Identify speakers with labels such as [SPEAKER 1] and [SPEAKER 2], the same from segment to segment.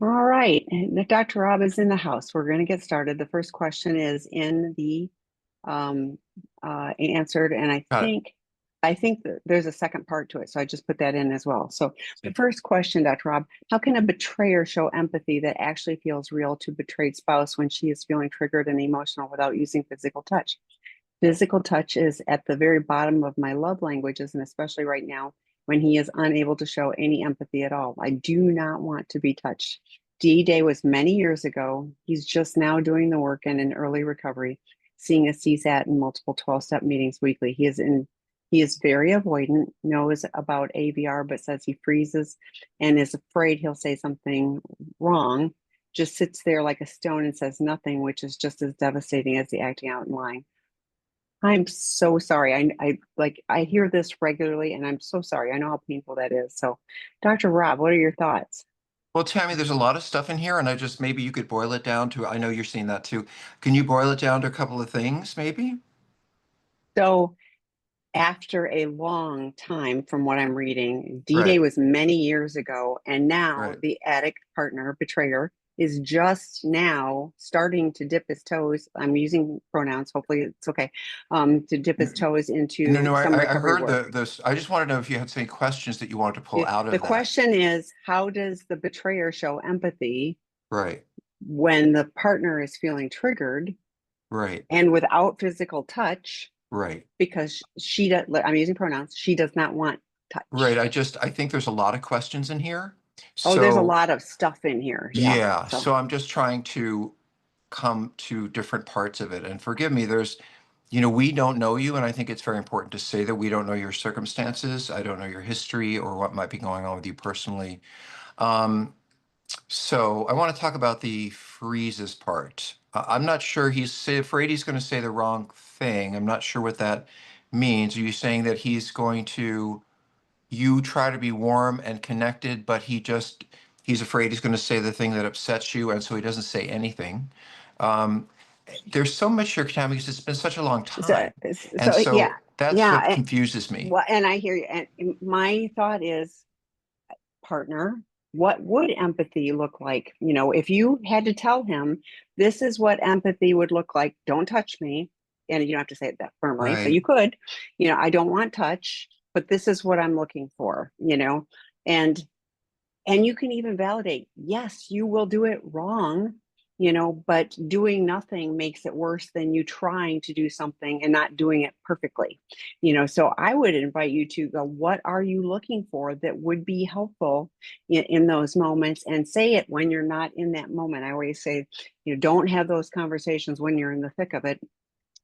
[SPEAKER 1] All right, Dr. Rob is in the house. We're going to get started. The first question is in the um, answered, and I
[SPEAKER 2] Got
[SPEAKER 1] think that there's a second part to it, so I just put that in as well. So the
[SPEAKER 2] it.
[SPEAKER 1] first question, Dr. Rob, how can a betrayer show empathy that actually feels real to betrayed spouse when she is feeling triggered and emotional without using physical touch? Physical touch is at the very bottom of my love languages, and especially right now when he is unable to show any empathy at all. I do not want to be touched. D Day was many years ago. He's just now doing the work and in early recovery, seeing a CSAT and multiple 12-step meetings weekly. He is very avoidant, knows about AVR, but says he freezes and is afraid he'll say something wrong, just sits there like a stone and says nothing, which is just as devastating as the acting out and lying. I'm so sorry. I hear this regularly and I'm so sorry. I know how painful that is. So, Dr. Rob, what are your thoughts?
[SPEAKER 2] Well, Tammy, there's a lot of stuff in here, and I just maybe you could boil it down to, I know you're seeing that too. Can you boil it down to a couple of things, maybe?
[SPEAKER 1] So, after a long time, from what I'm reading, D Day
[SPEAKER 2] Right,
[SPEAKER 1] was many years ago, and now
[SPEAKER 2] right.
[SPEAKER 1] the addict partner, betrayer, is just now starting to dip his toes. I'm using pronouns, hopefully it's okay, to dip his
[SPEAKER 2] N-
[SPEAKER 1] toes
[SPEAKER 2] No,
[SPEAKER 1] into
[SPEAKER 2] no,
[SPEAKER 1] some
[SPEAKER 2] I
[SPEAKER 1] recovery
[SPEAKER 2] heard
[SPEAKER 1] work.
[SPEAKER 2] this. I just want to know if you had any questions that you wanted to pull out
[SPEAKER 1] The
[SPEAKER 2] of that.
[SPEAKER 1] question is, how does the betrayer show empathy
[SPEAKER 2] Right,
[SPEAKER 1] when the partner is feeling triggered
[SPEAKER 2] right,
[SPEAKER 1] and without physical touch
[SPEAKER 2] right,
[SPEAKER 1] because she does, I'm using pronouns, she does not want
[SPEAKER 2] right.
[SPEAKER 1] touch.
[SPEAKER 2] I think there's a lot of questions in here.
[SPEAKER 1] Oh, there's a
[SPEAKER 2] So,
[SPEAKER 1] lot of stuff in here. Yeah.
[SPEAKER 2] yeah,
[SPEAKER 1] So,
[SPEAKER 2] so I'm just trying to come to different parts of it. And forgive me, we don't know you, and I think it's very important to say that we don't know your circumstances. I don't know your history or what might be going on with you personally. Um, so I want to talk about the freezes part. I'm not sure afraid he's going to say the wrong thing. I'm not sure what that means. Are you saying that you try to be warm and connected, but he's afraid he's going to say the thing that upsets you, and so he doesn't say anything? Um, there's so much here, Tam, because it's been such a long
[SPEAKER 1] so,
[SPEAKER 2] time. And
[SPEAKER 1] so yeah,
[SPEAKER 2] so that's what
[SPEAKER 1] yeah.
[SPEAKER 2] confuses me.
[SPEAKER 1] Well, and I hear you. And my thought is, partner, what would empathy look like? If you had to tell him, this is what empathy would look like, don't touch me. And you don't have to say it that firmly, but you
[SPEAKER 2] Right.
[SPEAKER 1] could, I don't want touch, but this is what I'm looking for, and you can even validate, yes, you will do it wrong, but doing nothing makes it worse than you trying to do something and not doing it perfectly. So I would invite you to go, what are you looking for that would be helpful in those moments, and say it when you're not in that moment. I always say, don't have those conversations when you're in the thick of it.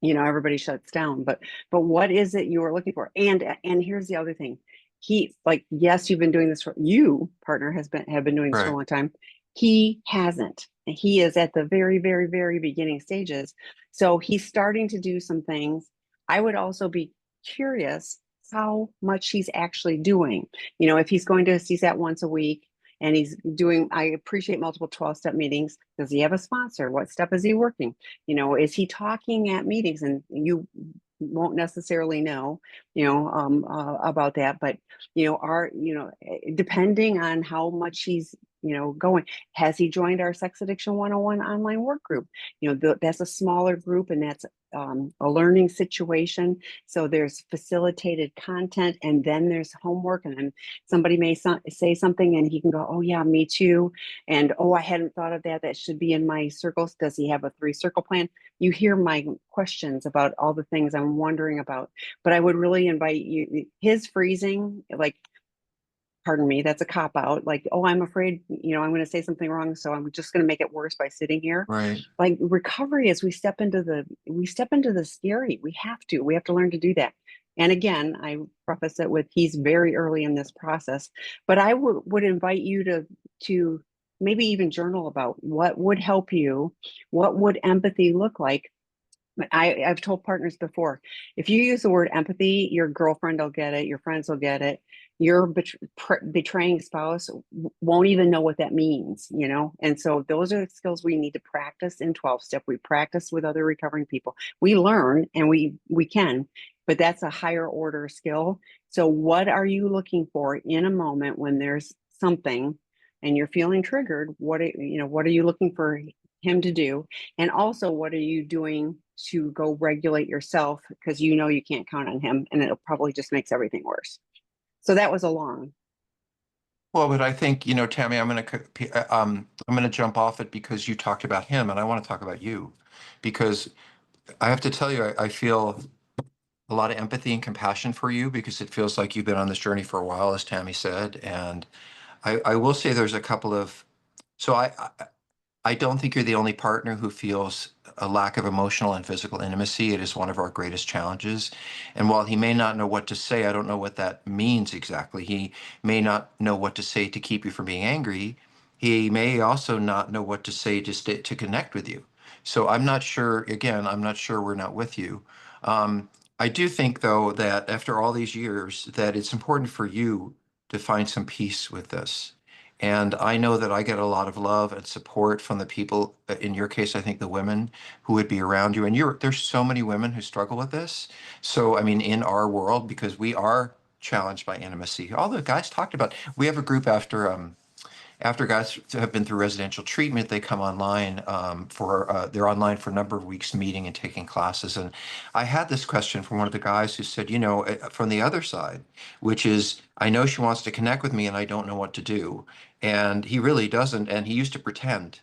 [SPEAKER 1] Everybody shuts down, but what is it you are looking for? And here's the other thing. He, like, yes, you've been doing this for, you partner have been doing this for a
[SPEAKER 2] Right.
[SPEAKER 1] long time. He hasn't. He is at the very, very, very beginning stages, so he's starting to do some things. I would also be curious how much he's actually doing. If he's going to CSAT once a week and he's doing, I appreciate multiple 12-step meetings. Does he have a sponsor? What step is he working? Is he talking at meetings? And you won't necessarily know, about that, but depending on how much he's, going, has he joined our Sex Addiction 101 online work group? That's a smaller group, and that's a learning situation. So there's facilitated content, and then there's homework, and then somebody may say something, and he can go, "Oh yeah, me too," and "Oh, I hadn't thought of that. That should be in my circles." Does he have a 3-circle plan? You hear my questions about all the things I'm wondering about, but I would really invite you. His freezing, like, pardon me, that's a cop out. Like, oh, I'm afraid, I'm going to say something wrong, so I'm just going to make it worse by sitting here.
[SPEAKER 2] Right.
[SPEAKER 1] Like, recovery is, we step into the scary. We have to learn to do that. And again, I preface it with, he's very early in this process, but I would invite you to maybe even journal about what would help you, what would empathy look like. I've told partners before, if you use the word empathy, your girlfriend will get it, your friends will get it. Your betraying spouse won't even know what that means. And so those are the skills we need to practice in 12 step. We practice with other recovering people. We learn, and we can, but that's a higher order skill. So what are you looking for in a moment when there's something and you're feeling triggered, what are you looking for him to do? And also, what are you doing to go regulate yourself? Because you know you can't count on him, and it probably just makes everything worse. So that was a long.
[SPEAKER 2] Well, but I think, Tammy, I'm going to jump off it because you talked about him and I want to talk about you because I have to tell you, I feel a lot of empathy and compassion for you because it feels like you've been on this journey for a while, as Tammy said. And I will say there's a couple of, so I don't think you're the only partner who feels a lack of emotional and physical intimacy. It is one of our greatest challenges. And while he may not know what to say, I don't know what that means exactly. He may not know what to say to keep you from being angry. He may also not know what to say to connect with you. So I'm not sure, again, I'm not sure we're not with you. Um, I do think, though, that after all these years, that it's important for you to find some peace with this. And I know that I get a lot of love and support from the people, in your case, I think the women who would be around you. And there's so many women who struggle with this. So, I mean, in our world, because we are challenged by intimacy, all the guys talked about, we have a group after guys have been through residential treatment, they come online they're online for a number of weeks meeting and taking classes. And I had this question from one of the guys who said, from the other side, which is, I know she wants to connect with me and I don't know what to do. And he really doesn't. And he used to pretend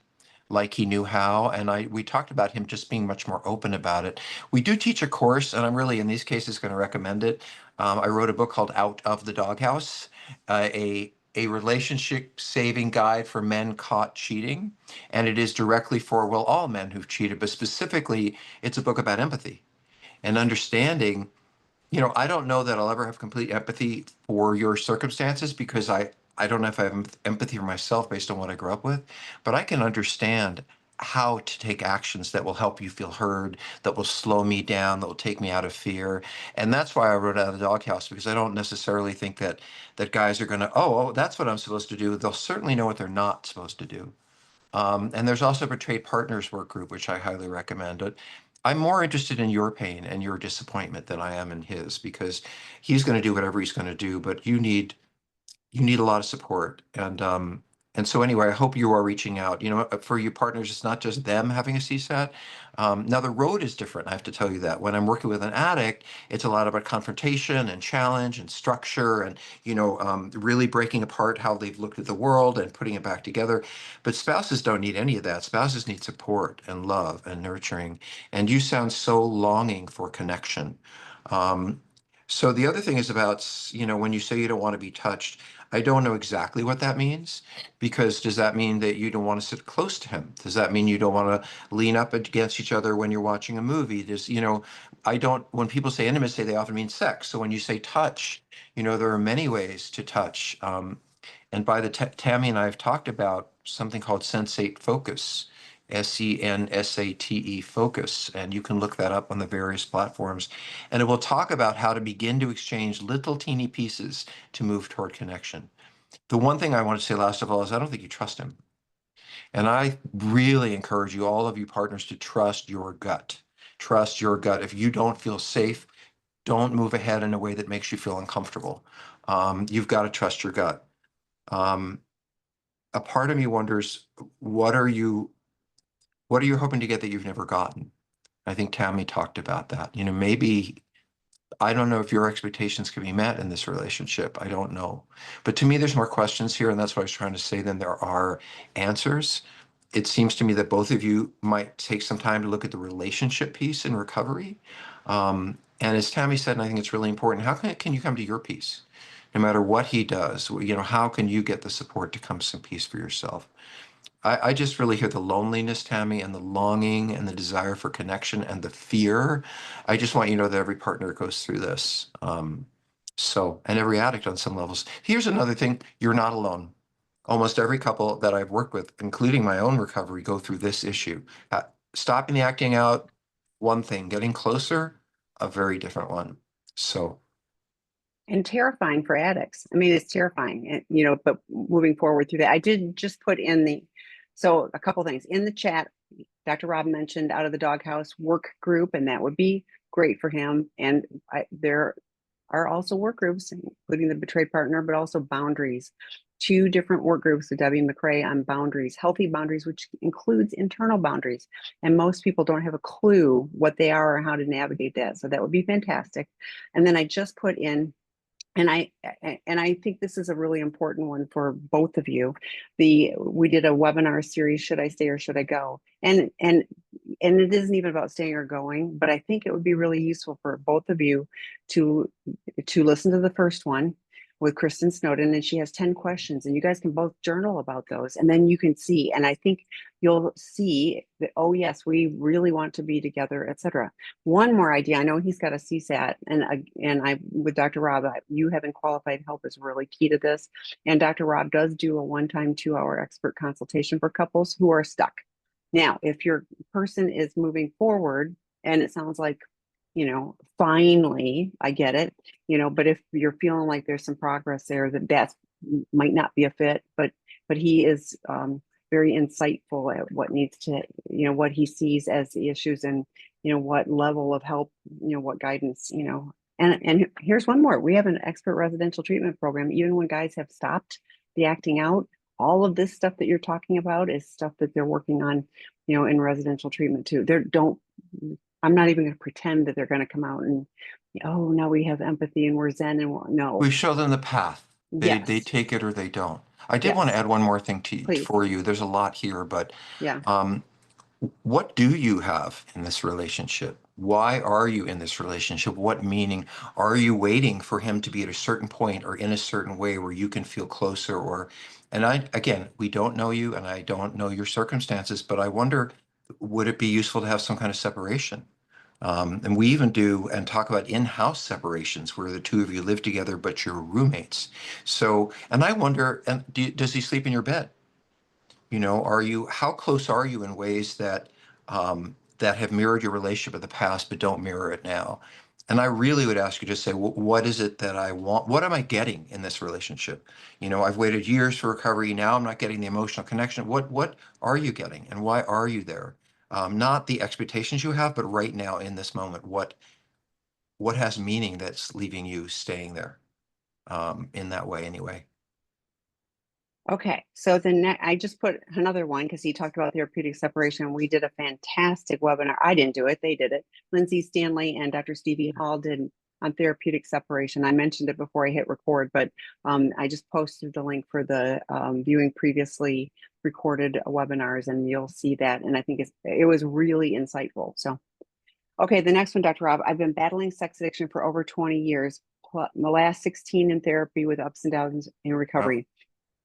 [SPEAKER 2] like he knew how. And we talked about him just being much more open about it. We do teach a course, and I'm really, in these cases, going to recommend it. I wrote a book called Out of the Doghouse, a relationship saving guide for men caught cheating. And it is directly for, well, all men who've cheated, but specifically, it's a book about empathy and understanding. I don't know that I'll ever have complete empathy for your circumstances because I don't know if I have empathy for myself based on what I grew up with, but I can understand how to take actions that will help you feel heard, that will slow me down, that will take me out of fear. And that's why I wrote Out of the Doghouse, because I don't necessarily think that guys are going to, oh, that's what I'm supposed to do. They'll certainly know what they're not supposed to do. And there's also a Betrayed Partners work group, which I highly recommend. But I'm more interested in your pain and your disappointment than I am in his, because he's going to do whatever he's going to do, but you need a lot of support. And so anyway, I hope you are reaching out. For you partners, it's not just them having a CSAT. Now the road is different. I have to tell you that when I'm working with an addict, it's a lot about confrontation and challenge and structure and really breaking apart how they've looked at the world and putting it back together. But spouses don't need any of that. Spouses need support and love and nurturing. And you sound so longing for connection. Um, so the other thing is about, when you say you don't want to be touched, I don't know exactly what that means, because does that mean that you don't want to sit close to him? Does that mean you don't want to lean up against each other when you're watching a movie? When people say intimacy, they often mean sex. So when you say touch, there are many ways to touch. And Tammy and I have talked about something called sensate focus, Sensate focus. And you can look that up on the various platforms. And it will talk about how to begin to exchange little teeny pieces to move toward connection. The one thing I want to say last of all is I don't think you trust him. And I really encourage you, all of you partners, to trust your gut. Trust your gut. If you don't feel safe, don't move ahead in a way that makes you feel uncomfortable. You've got to trust your gut. Um, a part of me wonders, what are you hoping to get that you've never gotten? I think Tammy talked about that. Maybe, I don't know if your expectations can be met in this relationship. I don't know. But to me, there's more questions here, and that's what I was trying to say, than there are answers. It seems to me that both of you might take some time to look at the relationship piece in recovery. And as Tammy said, and I think it's really important, how can you come to your peace? No matter what he does, how can you get the support to come to some peace for yourself? I just really hear the loneliness, Tammy, and the longing and the desire for connection and the fear. I just want you to know that every partner goes through this. And every addict on some levels. Here's another thing, you're not alone. Almost every couple that I've worked with, including my own recovery, go through this issue. Stopping the acting out, one thing, getting closer, a very different one. So,
[SPEAKER 1] And terrifying for addicts. I mean, it's terrifying, but moving forward through that, I did just put in so a couple things in the chat. Dr. Rob mentioned Out of the Doghouse work group, and that would be great for him. And there are also work groups, including the Betrayed Partner, but also boundaries. two different work groups with Debbie McRae on boundaries, healthy boundaries, which includes internal boundaries. And most people don't have a clue what they are or how to navigate that. So that would be fantastic. And then I just put in, and I think this is a really important one for both of you. We did a webinar series, should I stay or should I go? And it isn't even about staying or going, but I think it would be really useful for both of you to listen to the first one with Kristen Snowden, and she has 10 questions, and you guys can both journal about those, and then you can see, and I think you'll see that, oh yes, we really want to be together, etc. One more idea. I know he's got a CSAT, and I with Dr. Rob, you having qualified help is really key to this. And Dr. Rob does do a one-time 2-hour expert consultation for couples who are stuck. Now, if your person is moving forward, and it sounds like, finally, I get it, but if you're feeling like there's some progress there, that might not be a fit, but he is very insightful at what needs to, what he sees as the issues, and, what level of help, what guidance, and here's one more. We have an expert residential treatment program. Even when guys have stopped the acting out, all of this stuff that you're talking about is stuff that they're working on, in residential treatment too. I'm not even going to pretend that they're going to come out and, oh, now we have empathy and we're Zen, and no.
[SPEAKER 2] We show them the path. They
[SPEAKER 1] Yes,
[SPEAKER 2] take it or they don't. I did want to
[SPEAKER 1] yes,
[SPEAKER 2] add one more thing
[SPEAKER 1] please.
[SPEAKER 2] for you. There's a lot here, but
[SPEAKER 1] Yeah.
[SPEAKER 2] um, what do you have in this relationship? Why are you in this relationship? What meaning? Are you waiting for him to be at a certain point or in a certain way where you can feel closer? And again, we don't know you and I don't know your circumstances, but I wonder, would it be useful to have some kind of separation? And we even do and talk about in-house separations where the two of you live together, but you're roommates. So, and I wonder, does he sleep in your bed? How close are you in ways that have mirrored your relationship of the past but don't mirror it now? And I really would ask you to say, what is it that I want? What am I getting in this relationship? I've waited years for recovery. Now I'm not getting the emotional connection. What are you getting, and why are you there? Not the expectations you have, but right now in this moment, what has meaning that's leaving you staying there in that way anyway?
[SPEAKER 1] Okay, so I just put another one because he talked about therapeutic separation. We did a fantastic webinar. I didn't do it; they did it. Lindsay Stanley and Dr. Stevie Hall did on therapeutic separation. I mentioned it before I hit record, but I just posted the link for the viewing previously recorded webinars, and you'll see that. And I think it was really insightful. So, okay, the next one, Dr. Rob. I've been battling sex addiction for over 20 years. The last 16 in therapy with ups and downs in
[SPEAKER 2] Well,
[SPEAKER 1] recovery.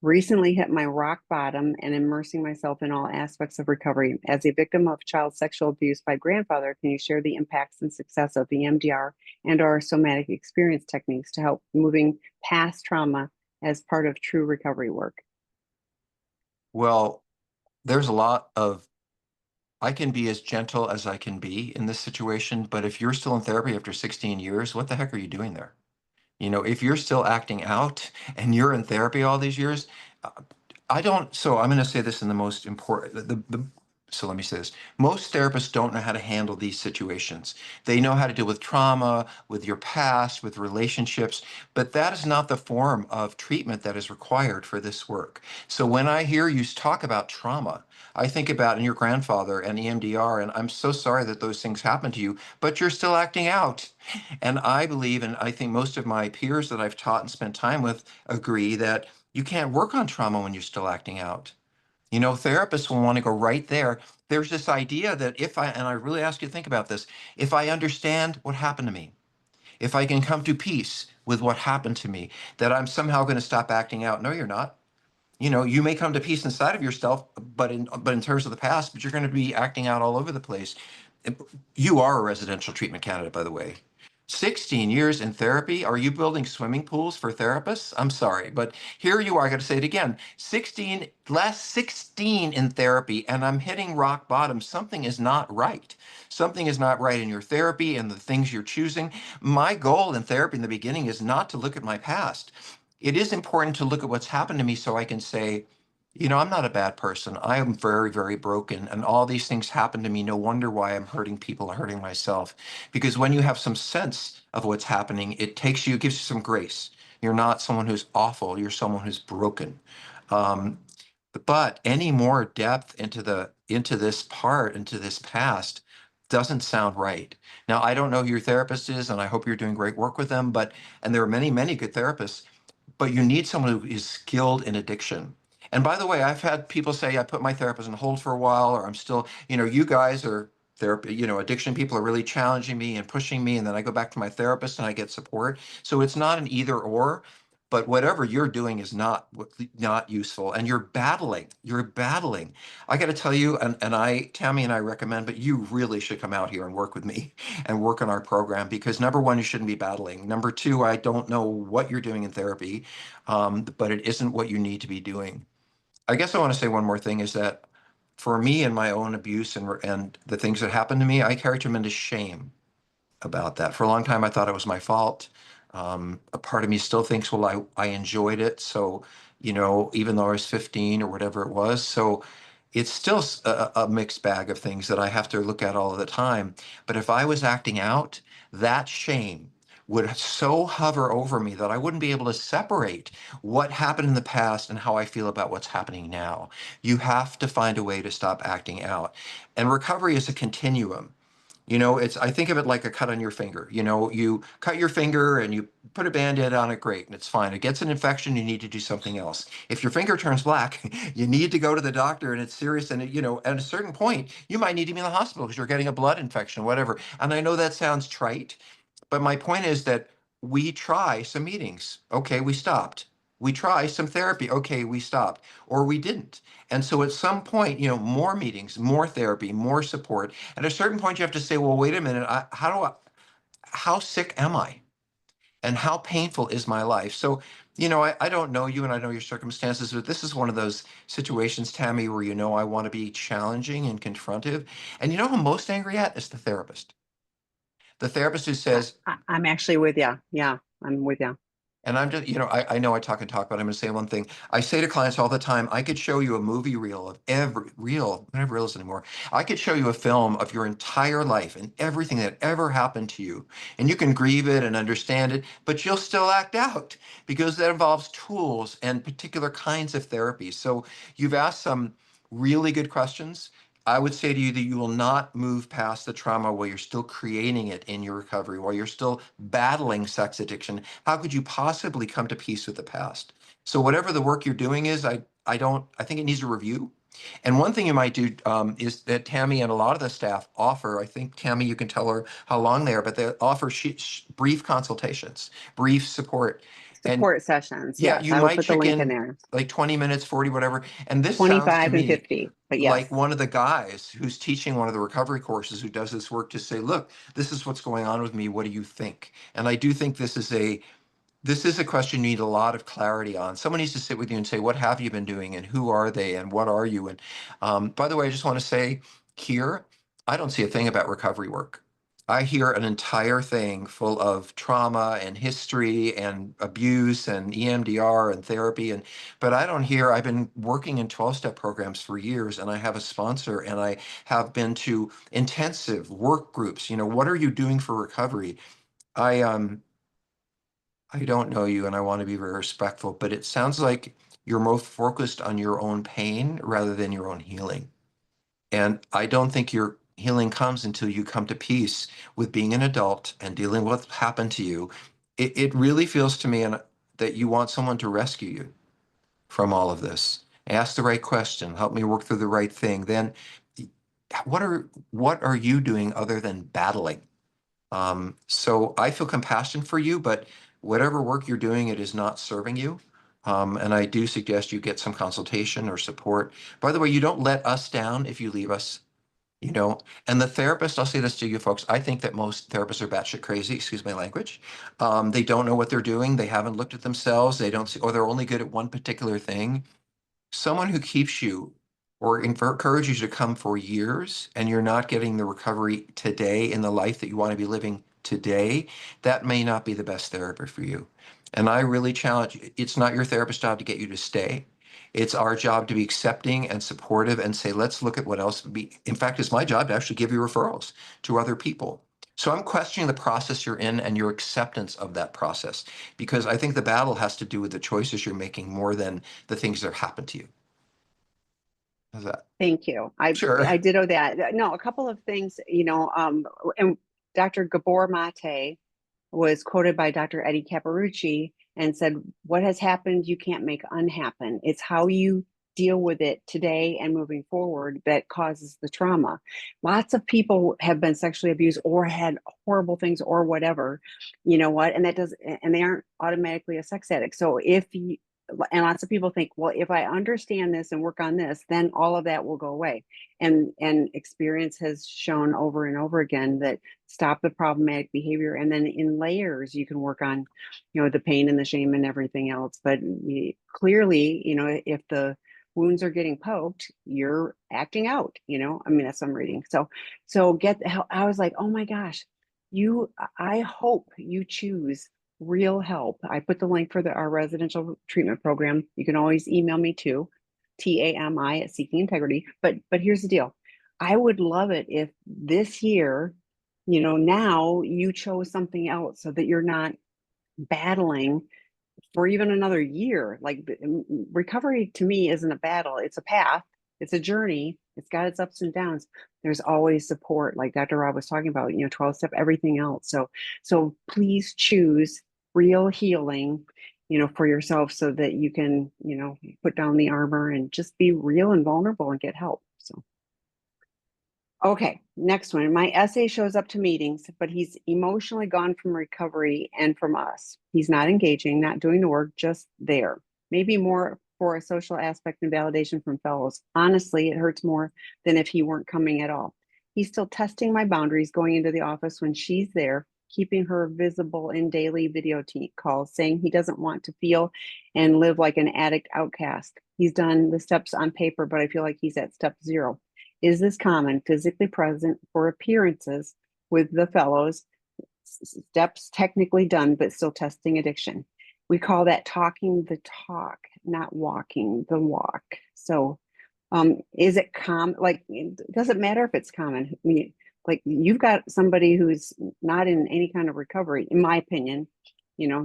[SPEAKER 1] Recently hit my rock bottom and immersing myself in all aspects of recovery. As a victim of child sexual abuse by grandfather, can you share the impacts and success of the EMDR and or somatic experience techniques to help moving past trauma as part of true recovery work?
[SPEAKER 2] well, there's a lot of I can be as gentle as I can be in this situation, but if you're still in therapy after 16 years, what the heck are you doing there? If you're still acting out and you're in therapy all these years, uh, I don't. So I'm going to say this in the most important. So let me say this. Most therapists don't know how to handle these situations. They know how to deal with trauma, with your past, with relationships, but that is not the form of treatment that is required for this work. So when I hear you talk about trauma, I think about your grandfather and EMDR, and I'm so sorry that those things happened to you, but you're still acting out. And I believe, and I think most of my peers that I've taught and spent time with agree that you can't work on trauma when you're still acting out. Therapists will want to go right there. There's this idea that and I really ask you to think about this, if I understand what happened to me, if I can come to peace with what happened to me, that I'm somehow going to stop acting out. No, you're not. You may come to peace inside of yourself, but in terms of the past, but you're going to be acting out all over the place. You are a residential treatment candidate, by the way. 16 years in therapy. Are you building swimming pools for therapists? I'm sorry, but here you are. I got to say it again. Last 16 in therapy, and I'm hitting rock bottom. Something is not right. Something is not right in your therapy and the things you're choosing. My goal in therapy in the beginning is not to look at my past. It is important to look at what's happened to me so I can say, I'm not a bad person. I am very, very broken. And all these things happen to me. No wonder why I'm hurting people and hurting myself. Because when you have some sense of what's happening, it gives you some grace You're not someone who's awful. You're someone who's broken. Um, but any more depth into this part, into this past, doesn't sound right. Now, I don't know who your therapist is, and I hope you're doing great work with them. And there are many, many good therapists, but you need someone who is skilled in addiction. And by the way, I've had people say I put my therapist on hold for a while, or I'm still, you guys are therapy, addiction people are really challenging me and pushing me, and then I go back to my therapist and I get support. So it's not an either or, but whatever you're doing is not useful, and You're battling. I got to tell you, and Tammy and I recommend, but you really should come out here and work with me and work on our program because number one, you shouldn't be battling. Number two, I don't know what you're doing in therapy, but it isn't what you need to be doing. I guess I want to say one more thing is that for me and my own abuse and the things that happened to me, I carry tremendous shame about that. For a long time, I thought it was my fault. A part of me still thinks, well, I enjoyed it. So, even though I was 15 or whatever it was. So it's still a mixed bag of things that I have to look at all of the time. But if I was acting out, that shame would so hover over me that I wouldn't be able to separate what happened in the past and how I feel about what's happening now. You have to find a way to stop acting out. And recovery is a continuum. I think of it like a cut on your finger. You cut your finger and you put a band-aid on it, great, and it's fine. It gets an infection, you need to do something else. If your finger turns black, you need to go to the doctor and it's serious. And at a certain point, you might need to be in the hospital because you're getting a blood infection, whatever. And I know that sounds trite, but my point is that we try some meetings. Okay, we stopped. We try some therapy. Okay, we stopped. Or we didn't. And so at some point, more meetings, more therapy, more support. At a certain point, you have to say, well, wait a minute, how sick am I? And how painful is my life? So, I don't know you and I know your circumstances, but this is one of those situations, Tammy, where I want to be challenging and confrontive. And you know who I'm most angry at is the therapist. The therapist who says,
[SPEAKER 1] I'm actually with you. Yeah, I'm with you.
[SPEAKER 2] and I'm just, I know I talk and talk, but I'm going to say one thing. I say to clients all the time, I could show you a movie reel of every reel, whatever reels anymore. I could show you a film of your entire life and everything that ever happened to you. And you can grieve it and understand it, but you'll still act out because that involves tools and particular kinds of therapy. So you've asked some really good questions. I would say to you that you will not move past the trauma while you're still creating it in your recovery, while you're still battling sex addiction. How could you possibly come to peace with the past? So whatever the work you're doing is, I think it needs a review. And one thing you might do is that Tammy and a lot of the staff offer, I think, Tammy, you can tell her how long they are, but they offer brief consultations, brief support. And
[SPEAKER 1] Support sessions.
[SPEAKER 2] yeah,
[SPEAKER 1] Yes,
[SPEAKER 2] you
[SPEAKER 1] I will
[SPEAKER 2] might
[SPEAKER 1] put the
[SPEAKER 2] check
[SPEAKER 1] link in
[SPEAKER 2] in
[SPEAKER 1] there.
[SPEAKER 2] like 20 minutes, 40, whatever. And this sounds to
[SPEAKER 1] 25 and
[SPEAKER 2] me
[SPEAKER 1] 50. But
[SPEAKER 2] like
[SPEAKER 1] yes,
[SPEAKER 2] one of the guys who's teaching one of the recovery courses who does this work to say, look, this is what's going on with me. What do you think? And I do think this is a question you need a lot of clarity on. Someone needs to sit with you and say, what have you been doing and who are they and what are you? And by the way, I just want to say here, I don't see a thing about recovery work. I hear an entire thing full of trauma and history and abuse and EMDR and therapy. But I don't hear, I've been working in 12-step programs for years and I have a sponsor and I have been to intensive work groups. What are you doing for recovery? I I don't know you and I want to be very respectful, but it sounds like you're more focused on your own pain rather than your own healing. And I don't think your healing comes until you come to peace with being an adult and dealing with what happened to you. It really feels to me that you want someone to rescue you from all of this. Ask the right question, help me work through the right thing. Then what are you doing other than battling? So I feel compassion for you, but whatever work you're doing, it is not serving you. And I do suggest you get some consultation or support. By the way, you don't let us down if you leave us, you know. And the therapist, I'll say this to you folks, I think that most therapists are batshit crazy, excuse my language. They don't know what they're doing. They haven't looked at themselves. They don't see, or they're only good at one particular thing. Someone who keeps you or encourages you to come for years and you're not getting the recovery today in the life that you want to be living today, that may not be the best therapy for you. And I really challenge you. It's not your therapist's job to get you to stay. It's our job to be accepting and supportive and say, let's look at what else would be. In fact, it's my job to actually give you referrals to other people. So I'm questioning the process you're in and your acceptance of that process, because I think the battle has to do with the choices you're making more than the things that have happened to you. How's that?
[SPEAKER 1] Thank you.
[SPEAKER 2] Sure.
[SPEAKER 1] I ditto that. No, a couple of things, and Dr. Gabor Mate was quoted by Dr. Eddie Caparucci and said, "What has happened, you can't make unhappen. It's how you deal with it today and moving forward that causes the trauma." Lots of people have been sexually abused or had horrible things or whatever, you know what, and that does, and they aren't automatically a sex addict. So if you, and lots of people think, well, if I understand this and work on this, then all of that will go away. And experience has shown over and over again that stop the problematic behavior, and then in layers you can work on, the pain and the shame and everything else. But clearly, if the wounds are getting poked, you're acting out. I mean, that's what I'm reading. So get the hell. I was like, oh my gosh, I hope you choose real help. I put the link for our residential treatment program. You can always email me too, TAMI at Seeking Integrity. But here's the deal. I would love it if this year, now you chose something else so that you're not battling for even another year. Like recovery to me isn't a battle, it's a path, it's a journey, it's got its ups and downs. There's always support, like Dr. Rob was talking about, 12 step, everything else. So please choose real healing, for yourself so that you can, put down the armor and just be real and vulnerable and get help. So okay, next one. My essay shows up to meetings, but he's emotionally gone from recovery and from us. He's not engaging, not doing the work, just there. Maybe more for a social aspect and validation from fellows. Honestly, it hurts more than if he weren't coming at all. He's still testing my boundaries, going into the office when she's there, keeping her visible in daily video calls, saying he doesn't want to feel and live like an addict outcast. He's done the steps on paper, but I feel like he's at step 0. Is this common? Physically present for appearances with the fellows, steps technically done, but still testing addiction. We call that talking the talk, not walking the walk. So, is it common? Like, it doesn't matter if it's common. I mean, like, you've got somebody who's not in any kind of recovery, in my opinion,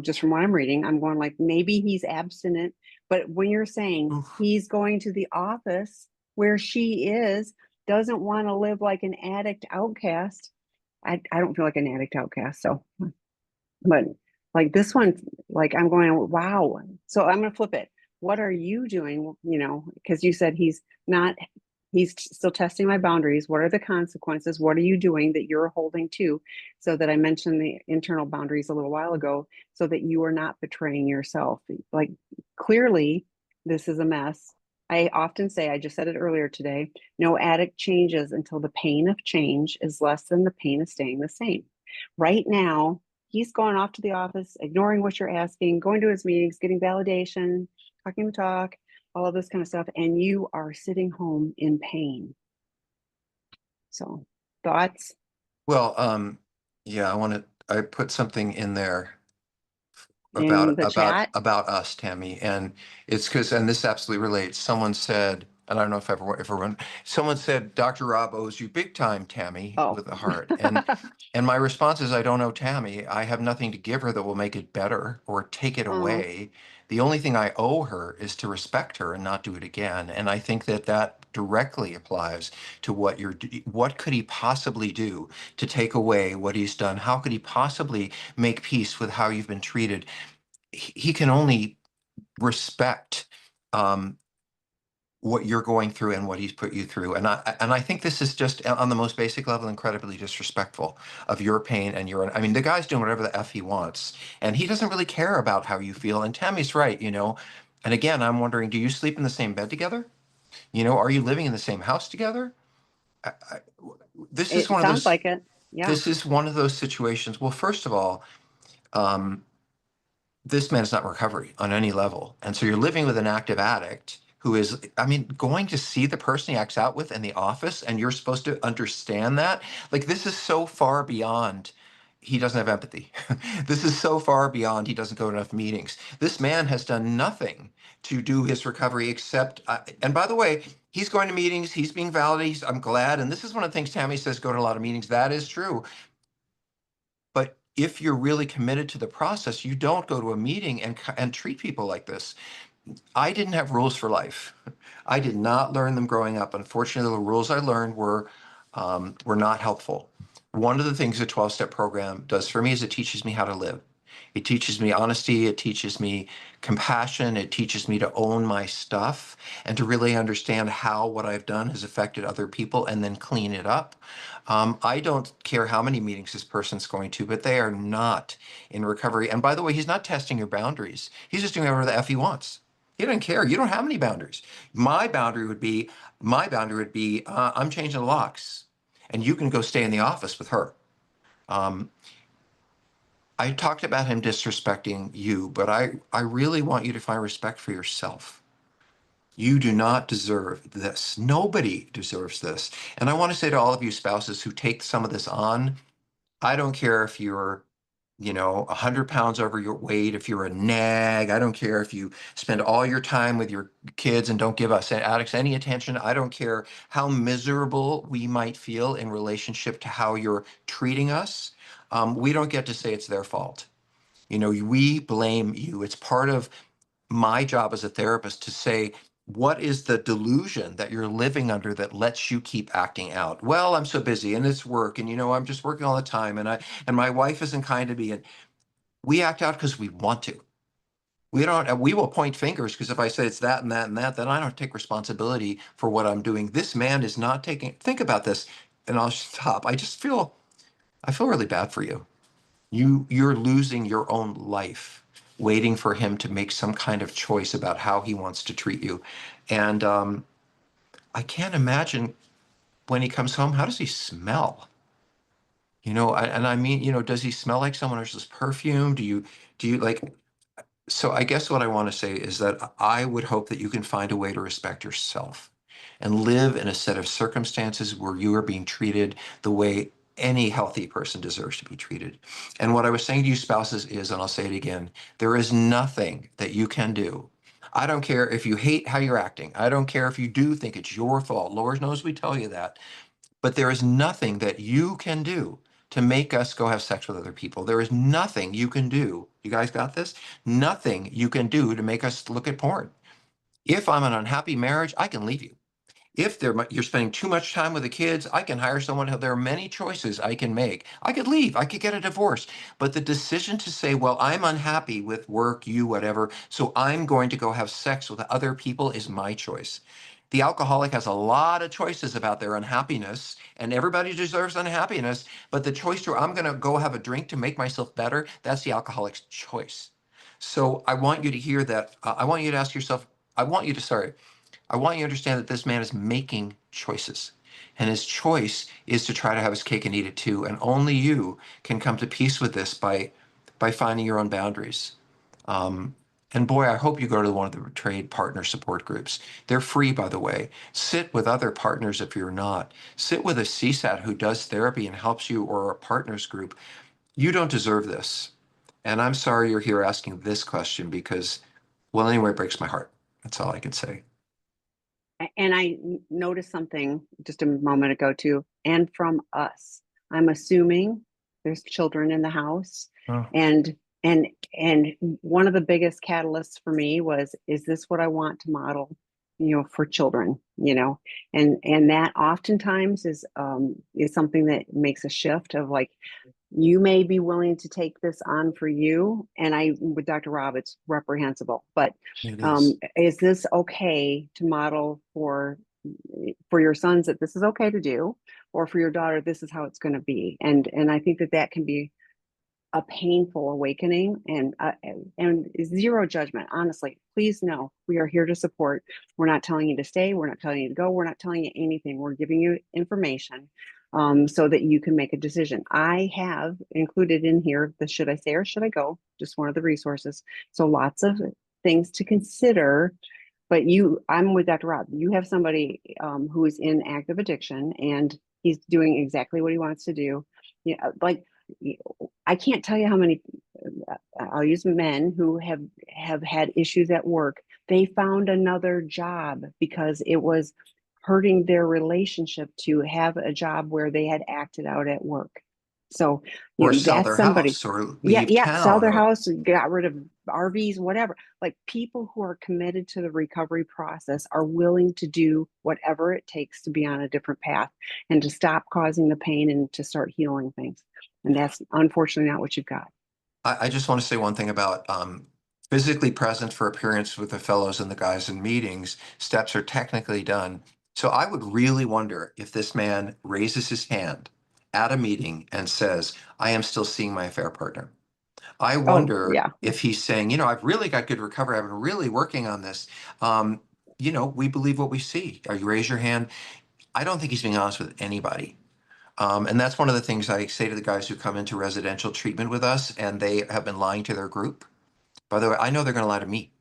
[SPEAKER 1] just from what I'm reading. I'm going like, maybe he's abstinent, but when you're saying
[SPEAKER 2] Oof.
[SPEAKER 1] he's going to the office where she is, doesn't want to live like an addict outcast. I don't feel like an addict outcast. So, but like this one, like I'm going, wow. So I'm going to flip it. What are you doing? Because you said he's not, he's still testing my boundaries. What are the consequences? What are you doing that you're holding to? So that I mentioned the internal boundaries a little while ago, so that you are not betraying yourself. Like clearly, this is a mess. I often say, I just said it earlier today, no addict changes until the pain of change is less than the pain of staying the same. Right now, he's going off to the office, ignoring what you're asking, going to his meetings, getting validation, talking the talk, all of this kind of stuff. And you are sitting home in pain. So, thoughts?
[SPEAKER 2] Well, yeah, I put something in there
[SPEAKER 1] In the
[SPEAKER 2] about
[SPEAKER 1] chat?
[SPEAKER 2] us, Tammy, and it's because, and this absolutely relates. Someone said, and I don't know if everyone, someone said, Dr. Rob owes you big time, Tammy,
[SPEAKER 1] Oh.
[SPEAKER 2] with a heart, and my response is, I don't know Tammy. I have nothing to give her that will make it better or take it
[SPEAKER 1] Oh,
[SPEAKER 2] away. The only thing I owe her is to respect her and not do it again. And I think that that directly applies to what could he possibly do to take away what he's done? How could he possibly make peace with how you've been treated? He can only respect um, what you're going through and what he's put you through. And I think this is just on the most basic level incredibly disrespectful of your pain and your. I mean, the guy's doing whatever the f he wants, and he doesn't really care about how you feel. And Tammy's right, you know. And again, I'm wondering, do you sleep in the same bed together? You know, are you living in the same house together? I, I, this is
[SPEAKER 1] it
[SPEAKER 2] one of
[SPEAKER 1] sounds
[SPEAKER 2] those.
[SPEAKER 1] like it. Yeah.
[SPEAKER 2] This is one of those situations. Well, first of all, um, this man is not recovery on any level. And so you're living with an active addict who is, I mean, going to see the person he acts out with in the office, and you're supposed to understand that. Like, this is so far beyond he doesn't have empathy. This is so far beyond he doesn't go to enough meetings. This man has done nothing to do his recovery except, and by the way, he's going to meetings, he's being validated. I'm glad. And this is one of the things Tammy says, go to a lot of meetings. That is true. if you're really committed to the process, you don't go to a meeting and treat people like this. I didn't have rules for life. I did not learn them growing up. Unfortunately, the rules I learned were not helpful. One of the things a 12-step program does for me is it teaches me how to live. It teaches me honesty. It teaches me compassion. It teaches me to own my stuff and to really understand how what I've done has affected other people and then clean it up. I don't care how many meetings this person's going to, but they are not in recovery. And by the way, he's not testing your boundaries. He's just doing whatever the F he wants. He doesn't care. You don't have any boundaries. My boundary would be, I'm changing the locks, and you can go stay in the office with her. Um, I talked about him disrespecting you, but I really want you to find respect for yourself. You do not deserve this. Nobody deserves this. And I want to say to all of you spouses who take some of this on, I don't care if you're, 100 pounds over your weight, if you're a nag. I don't care if you spend all your time with your kids and don't give us addicts any attention. I don't care how miserable we might feel in relationship to how you're treating us. We don't get to say it's their fault. We blame you. It's part of my job as a therapist to say, what is the delusion that you're living under that lets you keep acting out? Well, I'm so busy and it's work, and I'm just working all the time, and my wife isn't kind to me, and we act out because we want to. We don't, and we will point fingers because if I say it's that and that and that, then I don't take responsibility for what I'm doing. This man is not taking, think about this, and I'll stop. I feel really bad for you. You're losing your own life waiting for him to make some kind of choice about how he wants to treat you. And I can't imagine when he comes home, how does he smell? And I mean, does he smell like someone else's perfume? Do you like, so I guess what I want to say is that I would hope that you can find a way to respect yourself and live in a set of circumstances where you are being treated the way any healthy person deserves to be treated. And what I was saying to you spouses is, and I'll say it again, there is nothing that you can do. I don't care if you hate how you're acting. I don't care if you do think it's your fault. Lord knows we tell you that. But there is nothing that you can do to make us go have sex with other people. There is nothing you can do. You guys got this? Nothing you can do to make us look at porn. If I'm an unhappy marriage, I can leave you. If you're spending too much time with the kids, I can hire someone. There are many choices I can make. I could leave. I could get a divorce. But the decision to say, well, I'm unhappy with work, you, whatever, so I'm going to go have sex with other people is my choice. The alcoholic has a lot of choices about their unhappiness, and everybody deserves unhappiness. But the choice to, I'm going to go have a drink to make myself better, that's the alcoholic's choice. So I want you to hear that. I want you to ask yourself, I want you to understand that this man is making choices. And his choice is to try to have his cake and eat it too. And only you can come to peace with this by finding your own boundaries. Um, and boy, I hope you go to one of the betrayed partner support groups. They're free, by the way. Sit with other partners if you're not. Sit with a CSAT who does therapy and helps you, or a partners group. You don't deserve this. And I'm sorry you're here asking this question because, well, anyway, it breaks my heart. That's all I can say.
[SPEAKER 1] And I noticed something just a moment ago too, and from us. I'm assuming there's children in the house,
[SPEAKER 2] Oh.
[SPEAKER 1] and and one of the biggest catalysts for me was, is this what I want to model, for children, and that oftentimes is something that makes a shift of like, you may be willing to take this on for you. And with Dr. Rob, it's reprehensible, but
[SPEAKER 2] It is.
[SPEAKER 1] is this okay to model for your sons that this is okay to do, or for your daughter, this is how it's going to be. And I think that can be a painful awakening, and zero judgment. Honestly, please know we are here to support. We're not telling you to stay. We're not telling you to go. We're not telling you anything. We're giving you information so that you can make a decision. I have included in here the should I stay or should I go, just one of the resources. So lots of things to consider. But I'm with Dr. Rob. You have somebody who is in active addiction, and he's doing exactly what he wants to do. Like, I can't tell you how many, I'll use men who have had issues at work. They found another job because it was hurting their relationship to have a job where they had acted out at work. So,
[SPEAKER 2] Or sell
[SPEAKER 1] that's
[SPEAKER 2] their
[SPEAKER 1] somebody.
[SPEAKER 2] house or
[SPEAKER 1] Yeah,
[SPEAKER 2] leave
[SPEAKER 1] yeah, sell
[SPEAKER 2] town
[SPEAKER 1] their
[SPEAKER 2] or
[SPEAKER 1] house, got rid of RVs, whatever. Like people who are committed to the recovery process are willing to do whatever it takes to be on a different path and to stop causing the pain and to start healing things. And that's unfortunately not what you've got.
[SPEAKER 2] I just want to say one thing about physically present for appearance with the fellows and the guys in meetings. Steps are technically done. So I would really wonder if this man raises his hand at a meeting and says, I am still seeing my affair partner. I
[SPEAKER 1] Oh,
[SPEAKER 2] wonder
[SPEAKER 1] yeah.
[SPEAKER 2] if he's saying, I've really got good recovery. I've been really working on this. Um, we believe what we see. You raise your hand. I don't think he's being honest with anybody. And that's one of the things I say to the guys who come into residential treatment with us and they have been lying to their group. By the way, I know they're going to lie to me.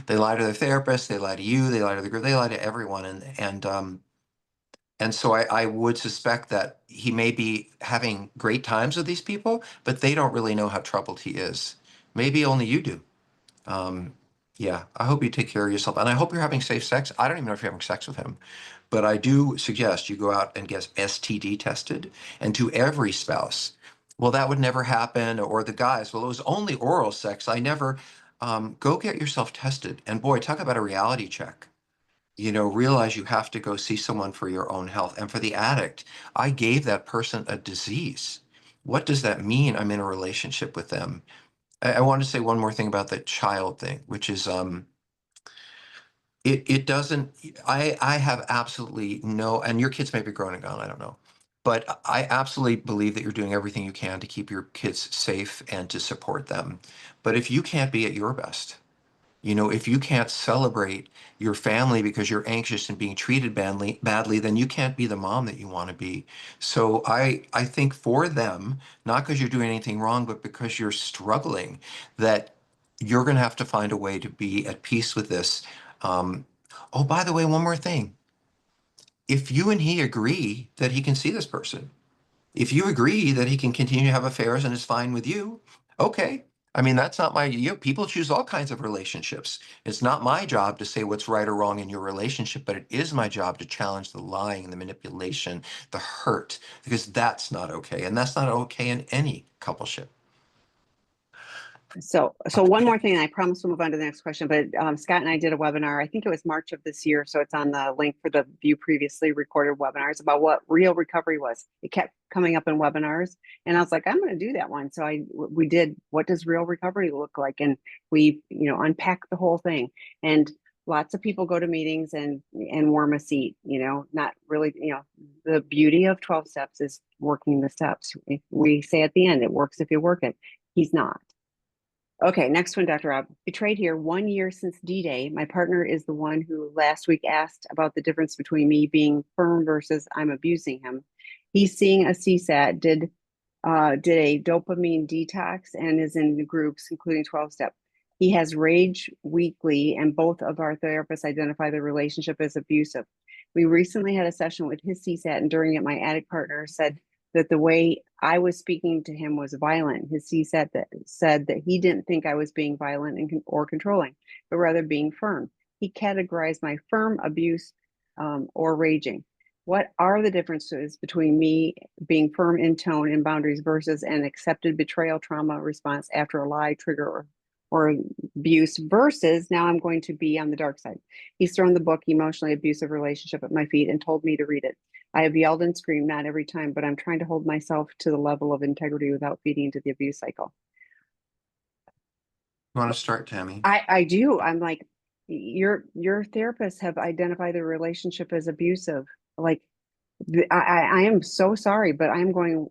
[SPEAKER 2] They lie to their therapist, they lie to you, they lie to the group, they lie to everyone. And so I would suspect that he may be having great times with these people, but they don't really know how troubled he is. Maybe only you do. Um, yeah, I hope you take care of yourself. And I hope you're having safe sex. I don't even know if you're having sex with him. But I do suggest you go out and get STD tested. And to every spouse, well, that would never happen. Or the guys, well, it was only oral sex. I never. Go get yourself tested. And boy, talk about a reality check. Realize you have to go see someone for your own health. And for the addict, I gave that person a disease. What does that mean? I'm in a relationship with them. I want to say one more thing about the child thing, which is it doesn't I have absolutely no, and your kids may be grown and gone, I don't know. But I absolutely believe that you're doing everything you can to keep your kids safe and to support them. But if you can't be at your best, if you can't celebrate your family because you're anxious and being treated badly, then you can't be the mom that you want to be. So I think for them, not because you're doing anything wrong, but because you're struggling, that you're going to have to find a way to be at peace with this. Um, oh, by the way, one more thing. If you and he agree that he can see this person, if you agree that he can continue to have affairs and is fine with you, okay. I mean, that's not people choose all kinds of relationships. It's not my job to say what's right or wrong in your relationship, but it is my job to challenge the lying, the manipulation, the hurt, because that's not okay. And that's not okay in any coupleship.
[SPEAKER 1] So one more thing, and I promise we'll move on to the next question, but Scott and I did a webinar, I think it was March of this year. So it's on the link for the view previously recorded webinars about what real recovery was. It kept coming up in webinars and I was like, I'm going to do that one. So we did, what does real recovery look like? And we, unpacked the whole thing. And lots of people go to meetings and warm a seat, not really, the beauty of 12 steps is working the steps. If we say at the end, it works if you work it. He's not. Okay, next one, Dr. Rob. Betrayed here 1 year since D-Day. My partner is the one who last week asked about the difference between me being firm versus I'm abusing him. He's seeing a CSAT, did a dopamine detox and is in groups, including 12 step. He has rage weekly, and both of our therapists identify the relationship as abusive. We recently had a session with his CSAT, and during it, my addict partner said that the way I was speaking to him was violent. His CSAT said that he didn't think I was being violent or controlling, but rather being firm. He categorized my firm abuse or raging. What are the differences between me being firm in tone and boundaries versus an accepted betrayal trauma response after a lie, trigger, or abuse versus now I'm going to be on the dark side? He's thrown the book Emotionally Abusive Relationship at my feet and told me to read it. I have yelled and screamed, not every time, but I'm trying to hold myself to the level of integrity without feeding into the abuse cycle.
[SPEAKER 2] You want to start, Tammy?
[SPEAKER 1] I do. I'm like, your therapists have identified the relationship as abusive. Like, I am so sorry, but I'm going,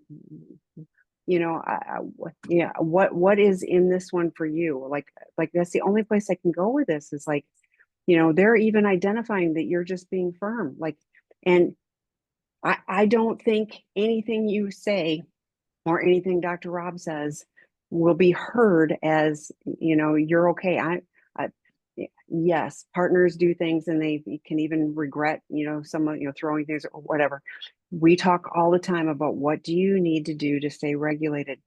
[SPEAKER 1] yeah, what is in this one for you? Like that's the only place I can go with this is like, they're even identifying that you're just being firm. Like, and I don't think anything you say or anything Dr. Rob says will be heard as, you're okay. I yes, partners do things and they can even regret, someone, throwing things or whatever. We talk all the time about what do you need to do to stay regulated.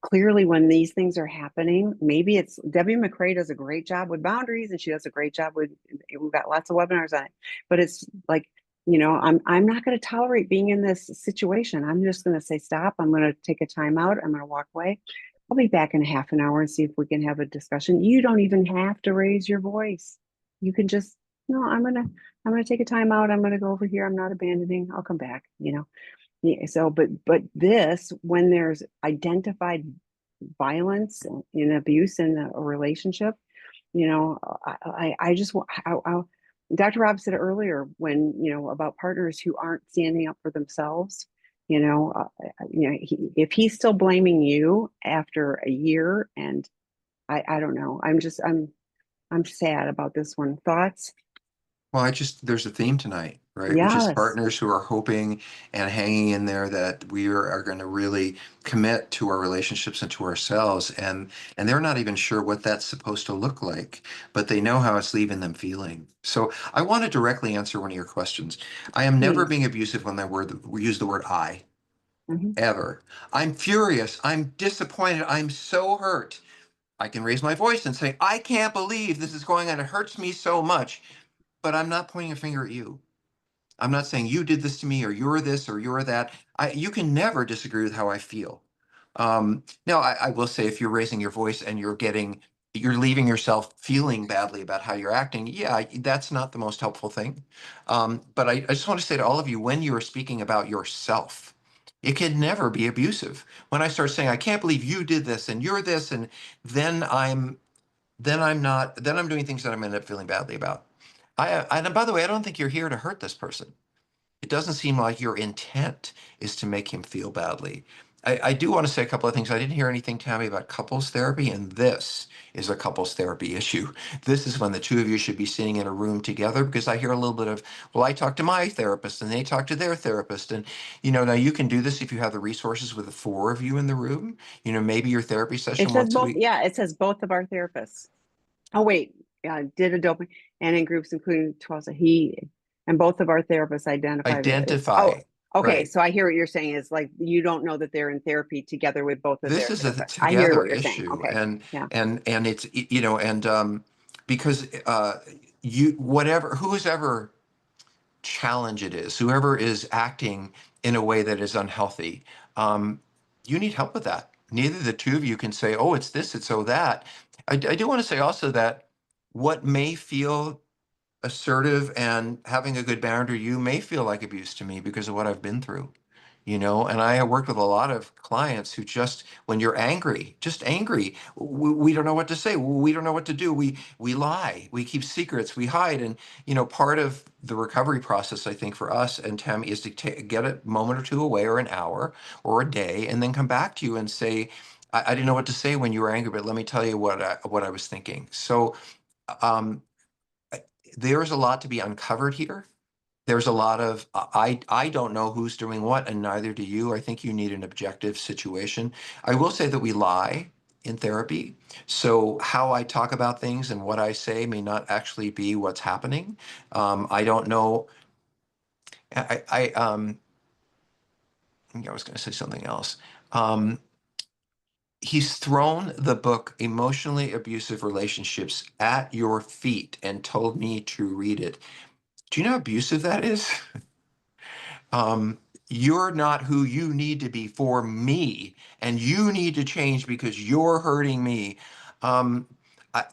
[SPEAKER 1] Clearly, when these things are happening, maybe it's Debbie McCrae does a great job with boundaries and she does a great job with, we've got lots of webinars on it, but it's like I'm not going to tolerate being in this situation. I'm just going to say stop. I'm going to take a time out. I'm going to walk away. I'll be back in half an hour and see if we can have a discussion. You don't even have to raise your voice. You can just, no, I'm gonna take a time out. I'm gonna go over here. I'm not abandoning. I'll come back. Yeah, so, but this, when there's identified violence and abuse in a relationship, I just Dr. Rob said earlier when about partners who aren't standing up for themselves. If he's still blaming you after a year, and I don't know. I'm sad about this one. Thoughts?
[SPEAKER 2] Well, there's a theme tonight, right? Which is
[SPEAKER 1] Yes.
[SPEAKER 2] partners who are hoping and hanging in there that are going to really commit to our relationships and to ourselves. And they're not even sure what that's supposed to look like, but they know how it's leaving them feeling. So I want to directly answer one of your questions. I am never
[SPEAKER 1] Please.
[SPEAKER 2] being abusive when we use the word I,
[SPEAKER 1] Hmm.
[SPEAKER 2] ever. I'm furious. I'm disappointed. I'm so hurt. I can raise my voice and say, I can't believe this is going on. It hurts me so much, but I'm not pointing a finger at you. I'm not saying you did this to me or you're this or you're that. You can never disagree with how I feel. Now, I will say if you're raising your voice and you're leaving yourself feeling badly about how you're acting, yeah, that's not the most helpful thing. But I just want to say to all of you, when you are speaking about yourself, it can never be abusive. When I start saying, I can't believe you did this and you're this, and then then I'm doing things that I'm end up feeling badly about. And by the way, I don't think you're here to hurt this person. It doesn't seem like your intent is to make him feel badly. I do want to say a couple of things. I didn't hear anything, Tammy, about couples therapy, and this is a couples therapy issue. This is when the two of you should be sitting in a room together because I hear a little bit of, well, I talk to my therapist and they talk to their therapist. And, now you can do this if you have the resources with the four of you in the room. Maybe your therapy
[SPEAKER 1] It
[SPEAKER 2] session
[SPEAKER 1] says
[SPEAKER 2] once a
[SPEAKER 1] both.
[SPEAKER 2] week.
[SPEAKER 1] Yeah, it says both of our therapists. Oh wait, yeah, did a dopamine and in groups including 12. So he and both of our therapists identify that it's
[SPEAKER 2] Identify,
[SPEAKER 1] okay.
[SPEAKER 2] right.
[SPEAKER 1] So I hear what you're saying is like you don't know that they're in therapy together with both of
[SPEAKER 2] This
[SPEAKER 1] their
[SPEAKER 2] is a
[SPEAKER 1] therapists. I hear
[SPEAKER 2] together
[SPEAKER 1] what you're saying.
[SPEAKER 2] issue,
[SPEAKER 1] Okay. Yeah.
[SPEAKER 2] and it's and because you whatever who's ever challenge it is, whoever is acting in a way that is unhealthy, um, you need help with that. Neither the two of you can say, oh, it's this, it's oh that. I do want to say also that what may feel assertive and having a good boundary, you may feel like abuse to me because of what I've been through. And I have worked with a lot of clients who just, when you're angry, just angry, we don't know what to say. We don't know what to do. We lie. We keep secrets. We hide. And part of the recovery process, I think, for us and Tammy is to get a moment or two away, or an hour, or a day, and then come back to you and say, I didn't know what to say when you were angry, but let me tell you what I was thinking. So um, there's a lot to be uncovered here. There's a lot of I don't know who's doing what, and neither do you. I think you need an objective situation. I will say that we lie in therapy. So how I talk about things and what I say may not actually be what's happening. I don't know. I was going to say something else. Um, he's thrown the book Emotionally Abusive Relationships at your feet and told me to read it. Do you know how abusive that is? um, you're not who you need to be for me, and you need to change because you're hurting me. Um,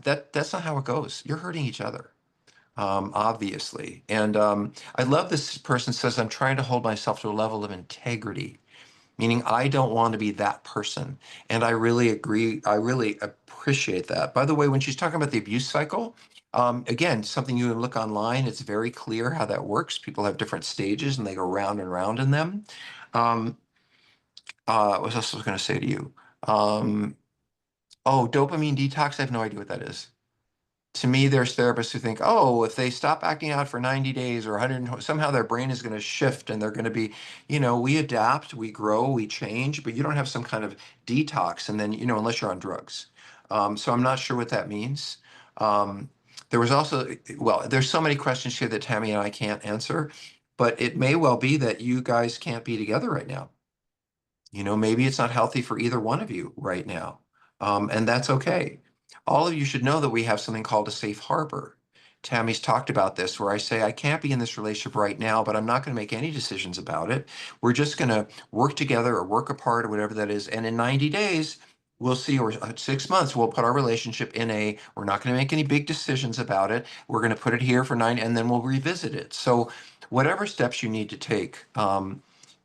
[SPEAKER 2] that's not how it goes. You're hurting each other, obviously. And I love this person says, I'm trying to hold myself to a level of integrity, meaning I don't want to be that person. And I really agree. I really appreciate that. By the way, when she's talking about the abuse cycle, again, something you can look online, it's very clear how that works. People have different stages and they go round and round in them. Um, what else was I going to say to you? Um, oh, dopamine detox. I have no idea what that is. To me, there's therapists who think, oh, if they stop acting out for 90 days or 100, somehow their brain is going to shift and they're going to be, we adapt, we grow, we change, but you don't have some kind of detox. And then, unless you're on drugs. So I'm not sure what that means. Um, there was also, well, there's so many questions here that Tammy and I can't answer, but it may well be that you guys can't be together right now. Maybe it's not healthy for either one of you right now. And that's okay. All of you should know that we have something called a safe harbor. Tammy's talked about this, where I say, I can't be in this relationship right now, but I'm not going to make any decisions about it. We're just going to work together or work apart or whatever that is. And in 90 days, we'll see, or 6 months, we'll put our relationship in a, we're not going to make any big decisions about it. We're going to put it here for 9, and then we'll revisit it. So whatever steps you need to take,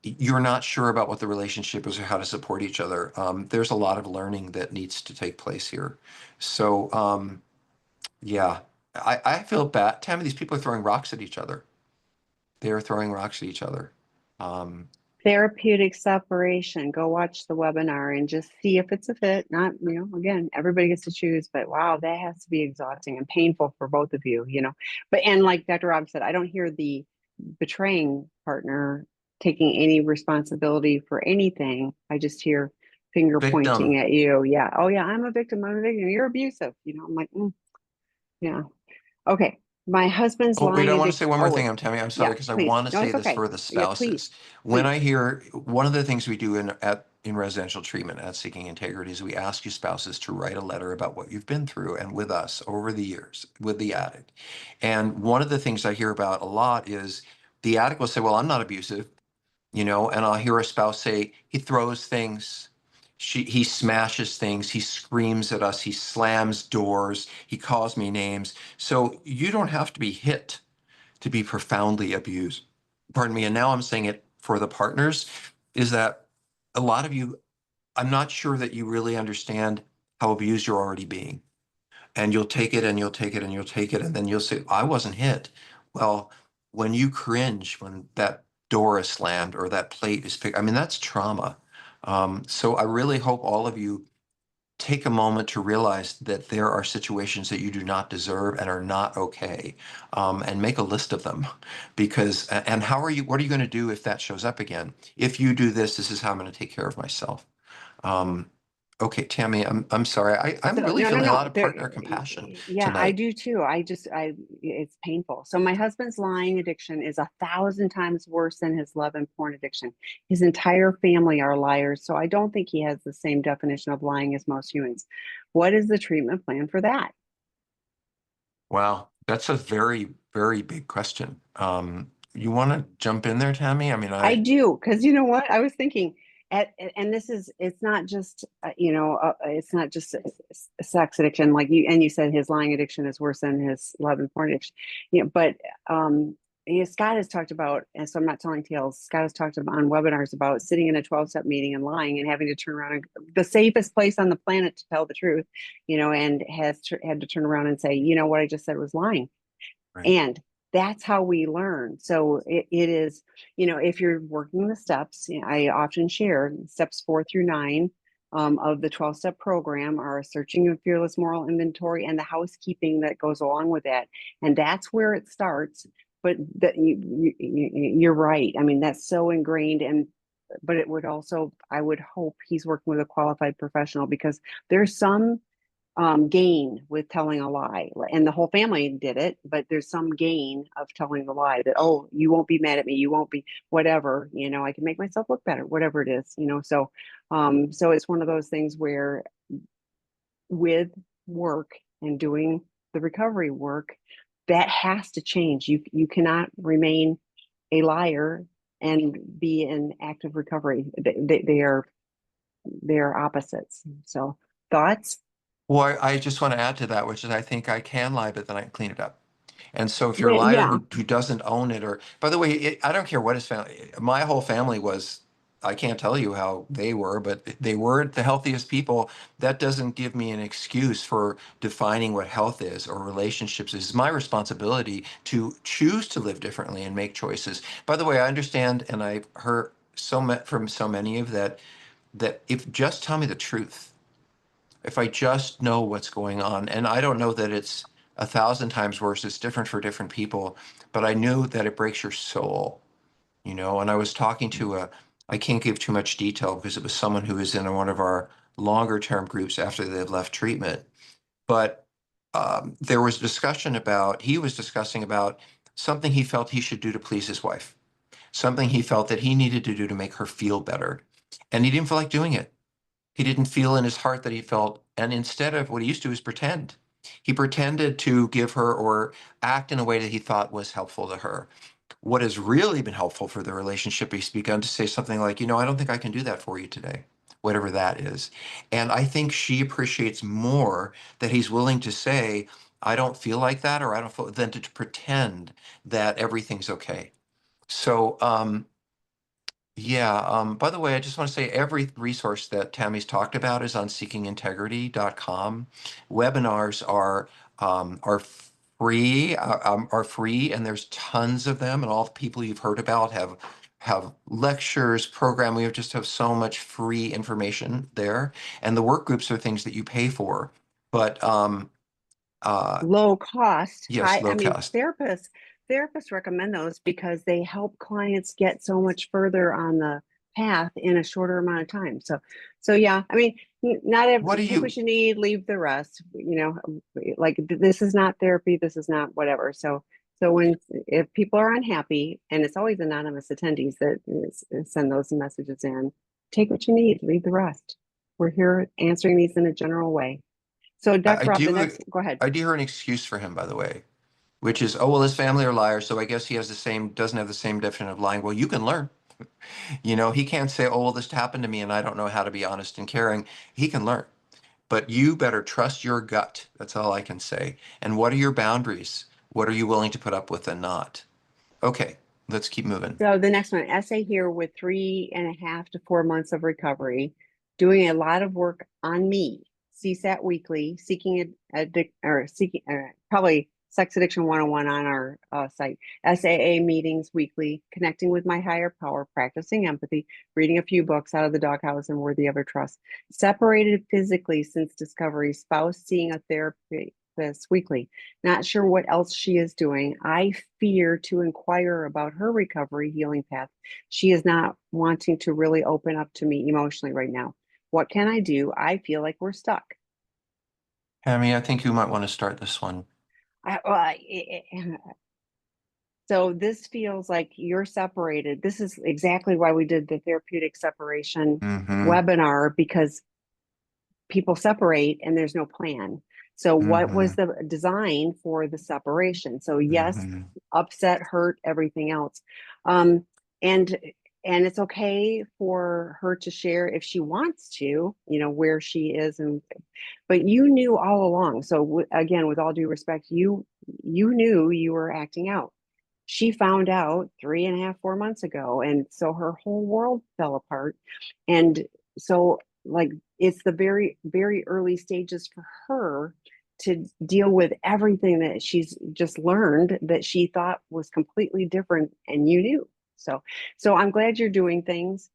[SPEAKER 2] you're not sure about what the relationship is or how to support each other. There's a lot of learning that needs to take place here. So, yeah, I feel bad. Tammy, these people are throwing rocks at each other. They are throwing rocks at each other. Um,
[SPEAKER 1] Therapeutic separation. Go watch the webinar and just see if it's a fit. Not, again, everybody gets to choose, but wow, that has to be exhausting and painful for both of you. But, and like Dr. Rob said, I don't hear the betraying partner taking any responsibility for anything. I just hear finger
[SPEAKER 2] Victim.
[SPEAKER 1] pointing at you. Yeah. Oh yeah, I'm a victim. I'm a victim. You're abusive. I'm like, yeah. Okay. My husband's
[SPEAKER 2] Oh, wait, I
[SPEAKER 1] lying
[SPEAKER 2] want to
[SPEAKER 1] addiction.
[SPEAKER 2] say one more
[SPEAKER 1] Oh,
[SPEAKER 2] thing. I'm Tammy. I'm sorry,
[SPEAKER 1] yeah,
[SPEAKER 2] because I
[SPEAKER 1] please.
[SPEAKER 2] want to
[SPEAKER 1] No,
[SPEAKER 2] say
[SPEAKER 1] it's
[SPEAKER 2] this
[SPEAKER 1] okay.
[SPEAKER 2] for the
[SPEAKER 1] Yeah, please,
[SPEAKER 2] spouses. When
[SPEAKER 1] please.
[SPEAKER 2] I hear one of the things we do in residential treatment at Seeking Integrity is we ask you spouses to write a letter about what you've been through and with us over the years with the addict. And one of the things I hear about a lot is the addict will say, "Well, I'm not abusive." And I'll hear a spouse say, he throws things, he smashes things, he screams at us, he slams doors, he calls me names. So you don't have to be hit to be profoundly abused. Pardon me. And now I'm saying it for the partners, is that a lot of you, I'm not sure that you really understand how abused you're already being, and you'll take it and you'll take it and you'll take it, and then you'll say, I wasn't hit. Well, when you cringe when that door is slammed or that plate is picked, I mean, that's trauma. So I really hope all of you take a moment to realize that there are situations that you do not deserve and are not okay, and make a list of them. Because and what are you going to do if that shows up again? If you do this, this is how I'm going to take care of myself. um, Okay, Tammy, I'm sorry. I'm
[SPEAKER 1] So
[SPEAKER 2] really
[SPEAKER 1] no, no,
[SPEAKER 2] feeling a
[SPEAKER 1] no.
[SPEAKER 2] lot of partner compassion
[SPEAKER 1] Yeah, I
[SPEAKER 2] tonight.
[SPEAKER 1] do too. It's painful. So my husband's lying addiction is 1,000 times worse than his love and porn addiction. His entire family are liars. So I don't think he has the same definition of lying as most humans. What is the treatment plan for that?
[SPEAKER 2] Wow, that's a very, very big question. You want to jump in there, Tammy? I mean,
[SPEAKER 1] I do, because you know what? I was thinking, and it's not just, it's not just a sex addiction, like you said, his lying addiction is worse than his love and porn addiction. But Scott has talked about, and so I'm not telling tales. Scott has talked about on webinars about sitting in a 12-step meeting and lying and having to turn around and the safest place on the planet to tell the truth, and had to turn around and say, what I just said was lying.
[SPEAKER 2] right.
[SPEAKER 1] And that's how we learn. So it is, if you're working the steps, I often share steps 4 through 9 of the 12-step program are searching a fearless moral inventory and the housekeeping that goes along with that. And that's where it starts. But you're right. I mean, that's so ingrained. But it would also, I would hope he's working with a qualified professional, because there's some gain with telling a lie, and the whole family did it, but there's some gain of telling the lie that, oh, you won't be mad at me, you won't be whatever, I can make myself look better, whatever it is. So it's one of those things where with work and doing the recovery work, that has to change. You cannot remain a liar and be in active recovery. They are opposites. So thoughts?
[SPEAKER 2] Well, I just want to add to that, which is I think I can lie, but then I can clean it up. And so if you're a liar
[SPEAKER 1] Yeah.
[SPEAKER 2] who doesn't own it, or by the way, I don't care what his family, my whole family was, I can't tell you how they were, but they weren't the healthiest people. That doesn't give me an excuse for defining what health is or relationships is. It's my responsibility to choose to live differently and make choices. By the way, I understand, and I've heard from so many of that if just tell me the truth, if I just know what's going on. And I don't know that it's 1,000 times worse. It's different for different people, but I knew that it breaks your soul. And I was talking to I can't give too much detail because it was someone who was in one of our longer term groups after they'd left treatment. But there was discussion about, he was discussing about something he felt he should do to please his wife, something he felt that he needed to do to make her feel better. And he didn't feel like doing it. He didn't feel in his heart that he felt, and instead of what he used to do is pretend. He pretended to give her or act in a way that he thought was helpful to her. What has really been helpful for the relationship, he's begun to say something like, I don't think I can do that for you today, whatever that is. And I think she appreciates more that he's willing to say, I don't feel like that, or I don't feel, than to pretend that everything's okay. So, yeah, by the way, I just want to say every resource that Tammy's talked about is on seekingintegrity.com. Webinars are free, and there's tons of them, and all the people you've heard about have lectures, program. We just have so much free information there, and the work groups are things that you pay for. But uh,
[SPEAKER 1] Low cost,
[SPEAKER 2] yes,
[SPEAKER 1] I
[SPEAKER 2] low
[SPEAKER 1] mean,
[SPEAKER 2] cost.
[SPEAKER 1] therapists recommend those because they help clients get so much further on the path in a shorter amount of time. So yeah, I mean, not
[SPEAKER 2] What
[SPEAKER 1] every,
[SPEAKER 2] do
[SPEAKER 1] take
[SPEAKER 2] you?
[SPEAKER 1] what you need, leave the rest, like this is not therapy, this is not whatever. So when, if people are unhappy, and it's always anonymous attendees that send those messages in, take what you need, leave the rest. We're here answering these in a general way. So
[SPEAKER 2] I
[SPEAKER 1] Dr. Rob, the
[SPEAKER 2] do.
[SPEAKER 1] next, go ahead.
[SPEAKER 2] I do hear an excuse for him, by the way, which is, oh, well, his family are liars, so I guess he has the same, doesn't have the same definition of lying. Well, you can learn. He can't say, oh, well, this happened to me and I don't know how to be honest and caring. He can learn. But you better trust your gut. That's all I can say. And what are your boundaries? What are you willing to put up with and not? Okay, let's keep moving.
[SPEAKER 1] So the next one, essay here with 3.5 to 4 months of recovery, doing a lot of work on me, CSAT weekly, seeking addict or seeking probably sex addiction 101 on our site, SAA meetings weekly, connecting with my higher power, practicing empathy, reading a few books Out of the Doghouse and Worthy of Her Trust, separated physically since discovery, spouse seeing a therapist weekly. Not sure what else she is doing. I fear to inquire about her recovery healing path. She is not wanting to really open up to me emotionally right now. What can I do? I feel like we're stuck.
[SPEAKER 2] Hammy, I think you might want to start this one.
[SPEAKER 1] So this feels like you're separated. This is exactly why we did the therapeutic separation
[SPEAKER 2] Mm-hmm.
[SPEAKER 1] webinar, because people separate and there's no plan. So what
[SPEAKER 2] Mm-hmm.
[SPEAKER 1] was the design for the separation? So yes,
[SPEAKER 2] Mm-hmm.
[SPEAKER 1] upset, hurt, everything else. Um, and and it's okay for her to share if she wants to, where she is, and but you knew all along. So again, with all due respect, you knew you were acting out. She found out 3.5, 4 months ago, and so her whole world fell apart. And so, like, it's the very, very early stages for her to deal with everything that she's just learned that she thought was completely different, and you knew. So I'm glad you're doing things.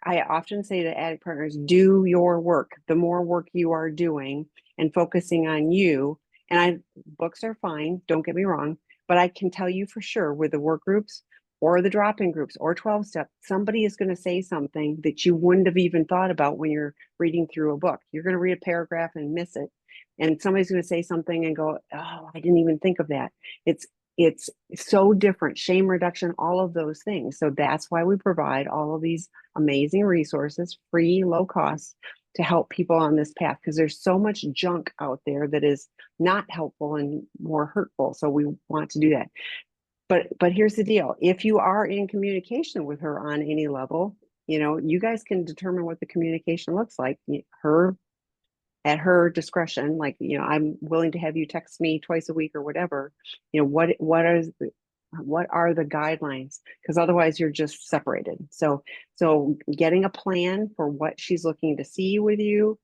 [SPEAKER 1] I often say to addict partners, do your work. The more work you are doing and focusing on you, and books are fine, don't get me wrong, but I can tell you for sure with the work groups or the drop-in groups or 12 step, somebody is going to say something that you wouldn't have even thought about when you're reading through a book. You're going to read a paragraph and miss it. And somebody's going to say something and go, oh, I didn't even think of that. It's so different. Shame reduction, all of those things. So that's why we provide all of these amazing resources, free, low cost, to help people on this path, because there's so much junk out there that is not helpful and more hurtful. So we want to do that. But here's the deal. If you are in communication with her on any level, you guys can determine what the communication looks like. Her at her discretion, like, I'm willing to have you text me twice a week or whatever. What are the guidelines? Because otherwise you're just separated. So getting a plan for what she's looking to see with you.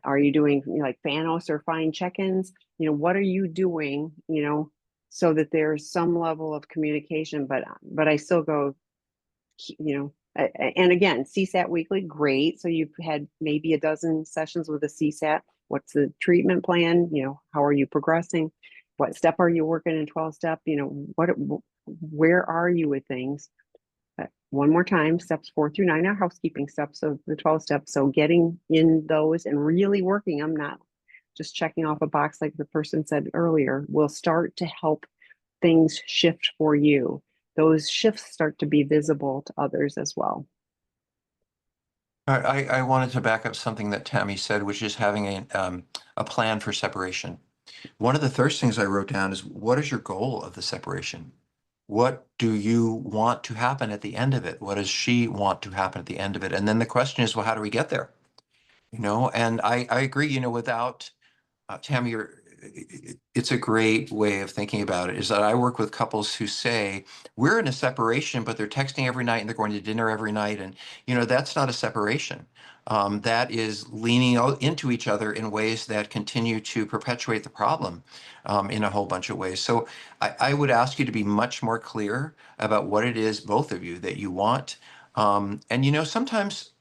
[SPEAKER 1] Are you doing, like, Thanos or fine check-ins? What are you doing, so that there's some level of communication, but I still go, and again, CSAT weekly, great. So you've had maybe a dozen sessions with a CSAT. What's the treatment plan? How are you progressing? What step are you working in 12 step? Where are you with things? One more time, steps 4 through 9 are housekeeping steps of the 12 steps. So getting in those and really working them, not just checking off a box like the person said earlier, will start to help things shift for you. Those shifts start to be visible to others as well.
[SPEAKER 2] I wanted to back up something that Tammy said, which is having a plan for separation. One of the first things I wrote down is, what is your goal of the separation? What do you want to happen at the end of it? What does she want to happen at the end of it? And then the question is, well, how do we get there? And I agree, without Tammy, it's a great way of thinking about it, is that I work with couples who say, we're in a separation, but they're texting every night and they're going to dinner every night. And, that's not a separation. That is leaning into each other in ways that continue to perpetuate the problem in a whole bunch of ways. So I would ask you to be much more clear about what it is, both of you, that you want. And, sometimes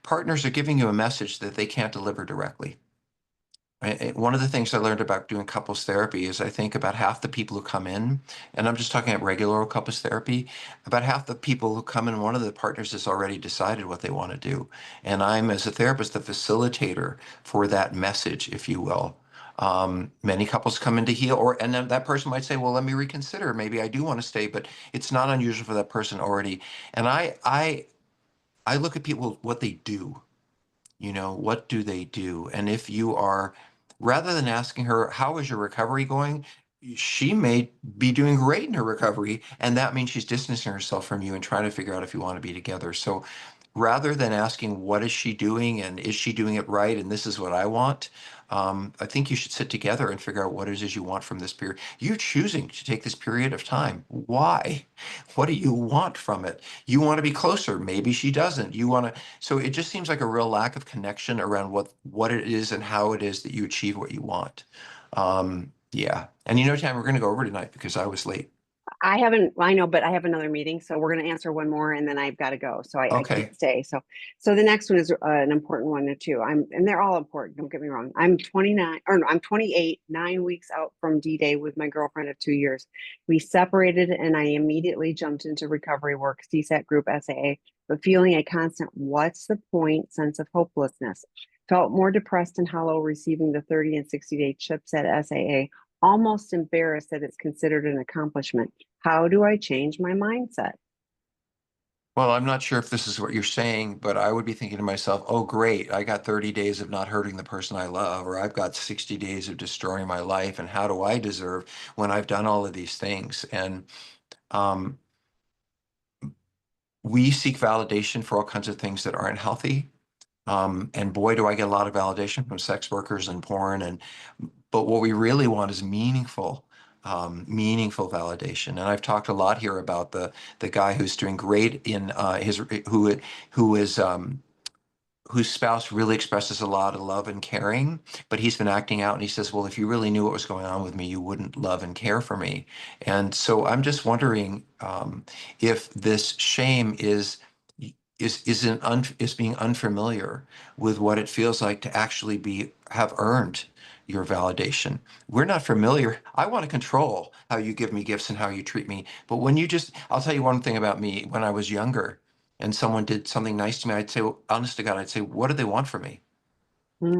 [SPEAKER 2] partners are giving you a message that they can't deliver directly. One of the things I learned about doing couples therapy is, I think about half the people who come in, and I'm just talking about regular old couples therapy, about half the people who come in, one of the partners has already decided what they want to do. And I'm, as a therapist, the facilitator for that message, if you will. Many couples come in to heal, and then that person might say, well, let me reconsider. Maybe I do want to stay, but it's not unusual for that person already. And I look at people, what they do. What do they do? And if you are, rather than asking her, how is your recovery going? She may be doing great in her recovery, and that means she's distancing herself from you and trying to figure out if you want to be together. So rather than asking, what is she doing and is she doing it right? And this is what I want. I think you should sit together and figure out what it is you want from this period. You choosing to take this period of time. Why? What do you want from it? You want to be closer. Maybe she doesn't. You want to, so it just seems like a real lack of connection around what it is and how it is that you achieve what you want. Yeah. And Tam, we're going to go over tonight because I was late.
[SPEAKER 1] I haven't, I know, but I have another meeting, so we're going to answer one more and then I've got to go. So I can't
[SPEAKER 2] Okay.
[SPEAKER 1] stay. So the next one is an important one too. And they're all important. Don't get me wrong. I'm 29, or no, I'm 28, 9 weeks out from D-Day with my girlfriend of 2 years. We separated and I immediately jumped into recovery work, CSAT group, SAA, but feeling a constant, what's the point sense of hopelessness. Felt more depressed and hollow receiving the 30 and 60-day chips at SAA, almost embarrassed that it's considered an accomplishment. How do I change my mindset?
[SPEAKER 2] Well, I'm not sure if this is what you're saying, but I would be thinking to myself, oh, great, I got 30 days of not hurting the person I love, or I've got 60 days of destroying my life. And how do I deserve when I've done all of these things? And um, we seek validation for all kinds of things that aren't healthy. And boy, do I get a lot of validation from sex workers and porn. But what we really want is meaningful validation. And I've talked a lot here about the guy who's doing great in his who is whose spouse really expresses a lot of love and caring, but he's been acting out and he says, well, if you really knew what was going on with me, you wouldn't love and care for me. And so I'm just wondering if this shame is being unfamiliar with what it feels like to actually have earned your validation. We're not familiar. I want to control how you give me gifts and how you treat me. But I'll tell you one thing about me. When I was younger and someone did something nice to me, I'd say, well, honest to God, I'd say, what do they want from me?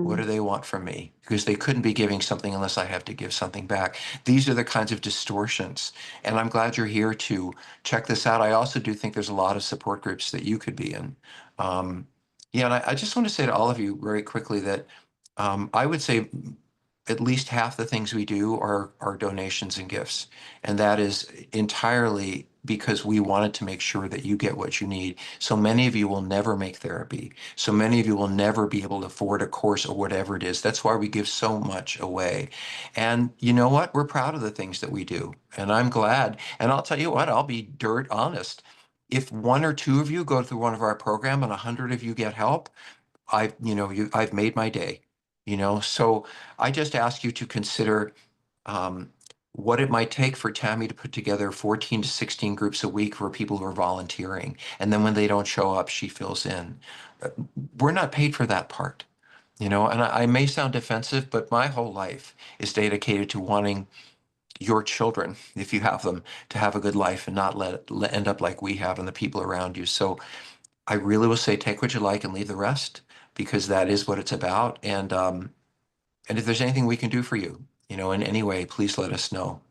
[SPEAKER 2] What
[SPEAKER 1] Mm.
[SPEAKER 2] do they want from me? Because they couldn't be giving something unless I have to give something back. These are the kinds of distortions. And I'm glad you're here to check this out. I also do think there's a lot of support groups that you could be in. Um, yeah, and I just want to say to all of you very quickly that I would say at least half the things we do are donations and gifts. And that is entirely because we wanted to make sure that you get what you need. So many of you will never make therapy. So many of you will never be able to afford a course or whatever it is. That's why we give so much away. And you know what? We're proud of the things that we do. And I'm glad. And I'll tell you what, I'll be dirt honest. If one or two of you go through one of our program and 100 of you get help, I've made my day, so I just ask you to consider um, what it might take for Tammy to put together 14 to 16 groups a week for people who are volunteering. And then when they don't show up, she fills in. Uh, We're not paid for that part, and I may sound defensive, but my whole life is dedicated to wanting your children, if you have them, to have a good life and not end up like we have and the people around you. So I really will say take what you like and leave the rest because that is what it's about. And if there's anything we can do for you, in any way, please let us know.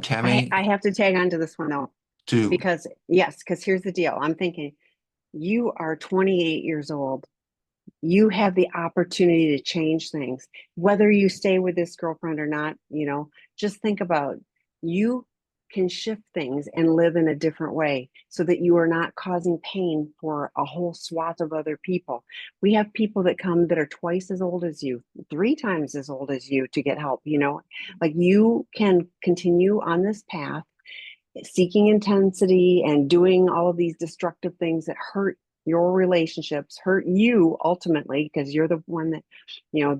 [SPEAKER 2] Tammy,
[SPEAKER 1] I have to tag on to this one though,
[SPEAKER 2] do.
[SPEAKER 1] because yes, because here's the deal. I'm thinking you are 28 years old. you have the opportunity to change things. Whether you stay with this girlfriend or not, just think about, you can shift things and live in a different way so that you are not causing pain for a whole swath of other people. We have people that come that are twice as old as you, three times as old as you to get help, like you can continue on this path seeking intensity and doing all of these destructive things that hurt your relationships, hurt you ultimately, because you're the one that,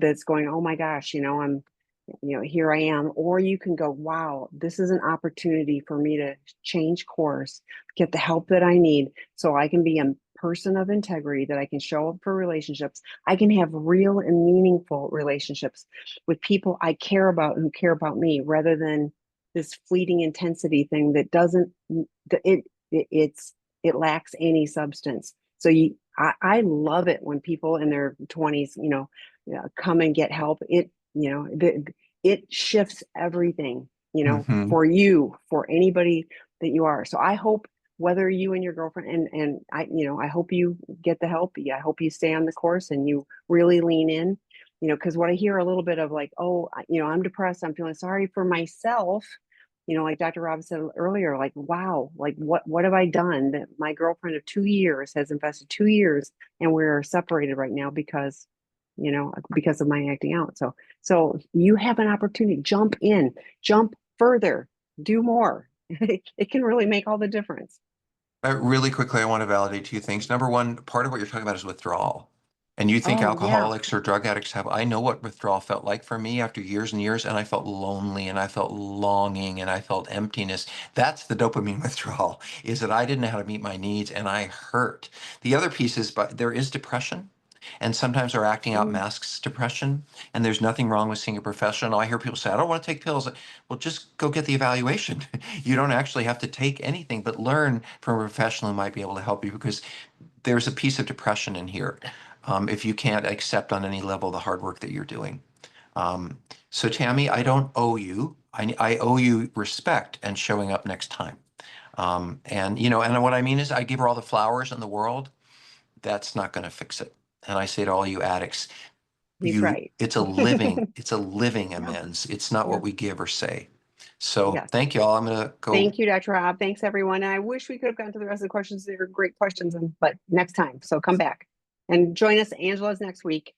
[SPEAKER 1] that's going, oh my gosh, I'm, here I am. Or you can go, wow, this is an opportunity for me to change course, get the help that I need so I can be a person of integrity, that I can show up for relationships. I can have real and meaningful relationships with people I care about who care about me, rather than this fleeting intensity thing that doesn't it it lacks any substance. So I love it when people in their 20s, come and get help. It shifts everything,
[SPEAKER 2] Hmm.
[SPEAKER 1] for you, for anybody that you are. So I hope, whether you and your girlfriend, and I hope you get the help. Yeah, I hope you stay on the course and you really lean in, because what I hear a little bit of, like, oh, I'm depressed, I'm feeling sorry for myself, like Dr. Rob said earlier, like, wow, like what have I done that my girlfriend of 2 years has invested 2 years and we're separated right now because of my acting out. So you have an opportunity, jump in, jump further, do more. It can really make all the difference.
[SPEAKER 2] Really quickly, I want to validate two things. Number one, part of what you're talking about is withdrawal. And you think
[SPEAKER 1] Oh yeah,
[SPEAKER 2] alcoholics or drug addicts have, I know what withdrawal felt like for me after years and years, and I felt lonely and I felt longing and I felt emptiness. That's the dopamine withdrawal, is that I didn't know how to meet my needs and I hurt. The other piece is, but there is depression. And sometimes our acting out
[SPEAKER 1] mm,
[SPEAKER 2] masks depression. And there's nothing wrong with seeing a professional. I hear people say, I don't want to take pills. Well, just go get the evaluation. You don't actually have to take anything, but learn from a professional who might be able to help you, because there's a piece of depression in here if you can't accept on any level the hard work that you're doing. Um, so, Tammy, I don't owe you. I owe you respect and showing up next time. And what I mean is, I give her all the flowers in the world. That's not going to fix it. And I say to all you addicts,
[SPEAKER 1] he's right.
[SPEAKER 2] it's a living
[SPEAKER 1] Yeah,
[SPEAKER 2] amends. It's not what
[SPEAKER 1] yeah,
[SPEAKER 2] we give or say. So
[SPEAKER 1] yes.
[SPEAKER 2] thank you all. I'm going to go.
[SPEAKER 1] Thank you, Dr. Rob. Thanks, everyone. And I wish we could have gotten to the rest of the questions. They're great questions, but next time. So come back and join us. Angela's next week.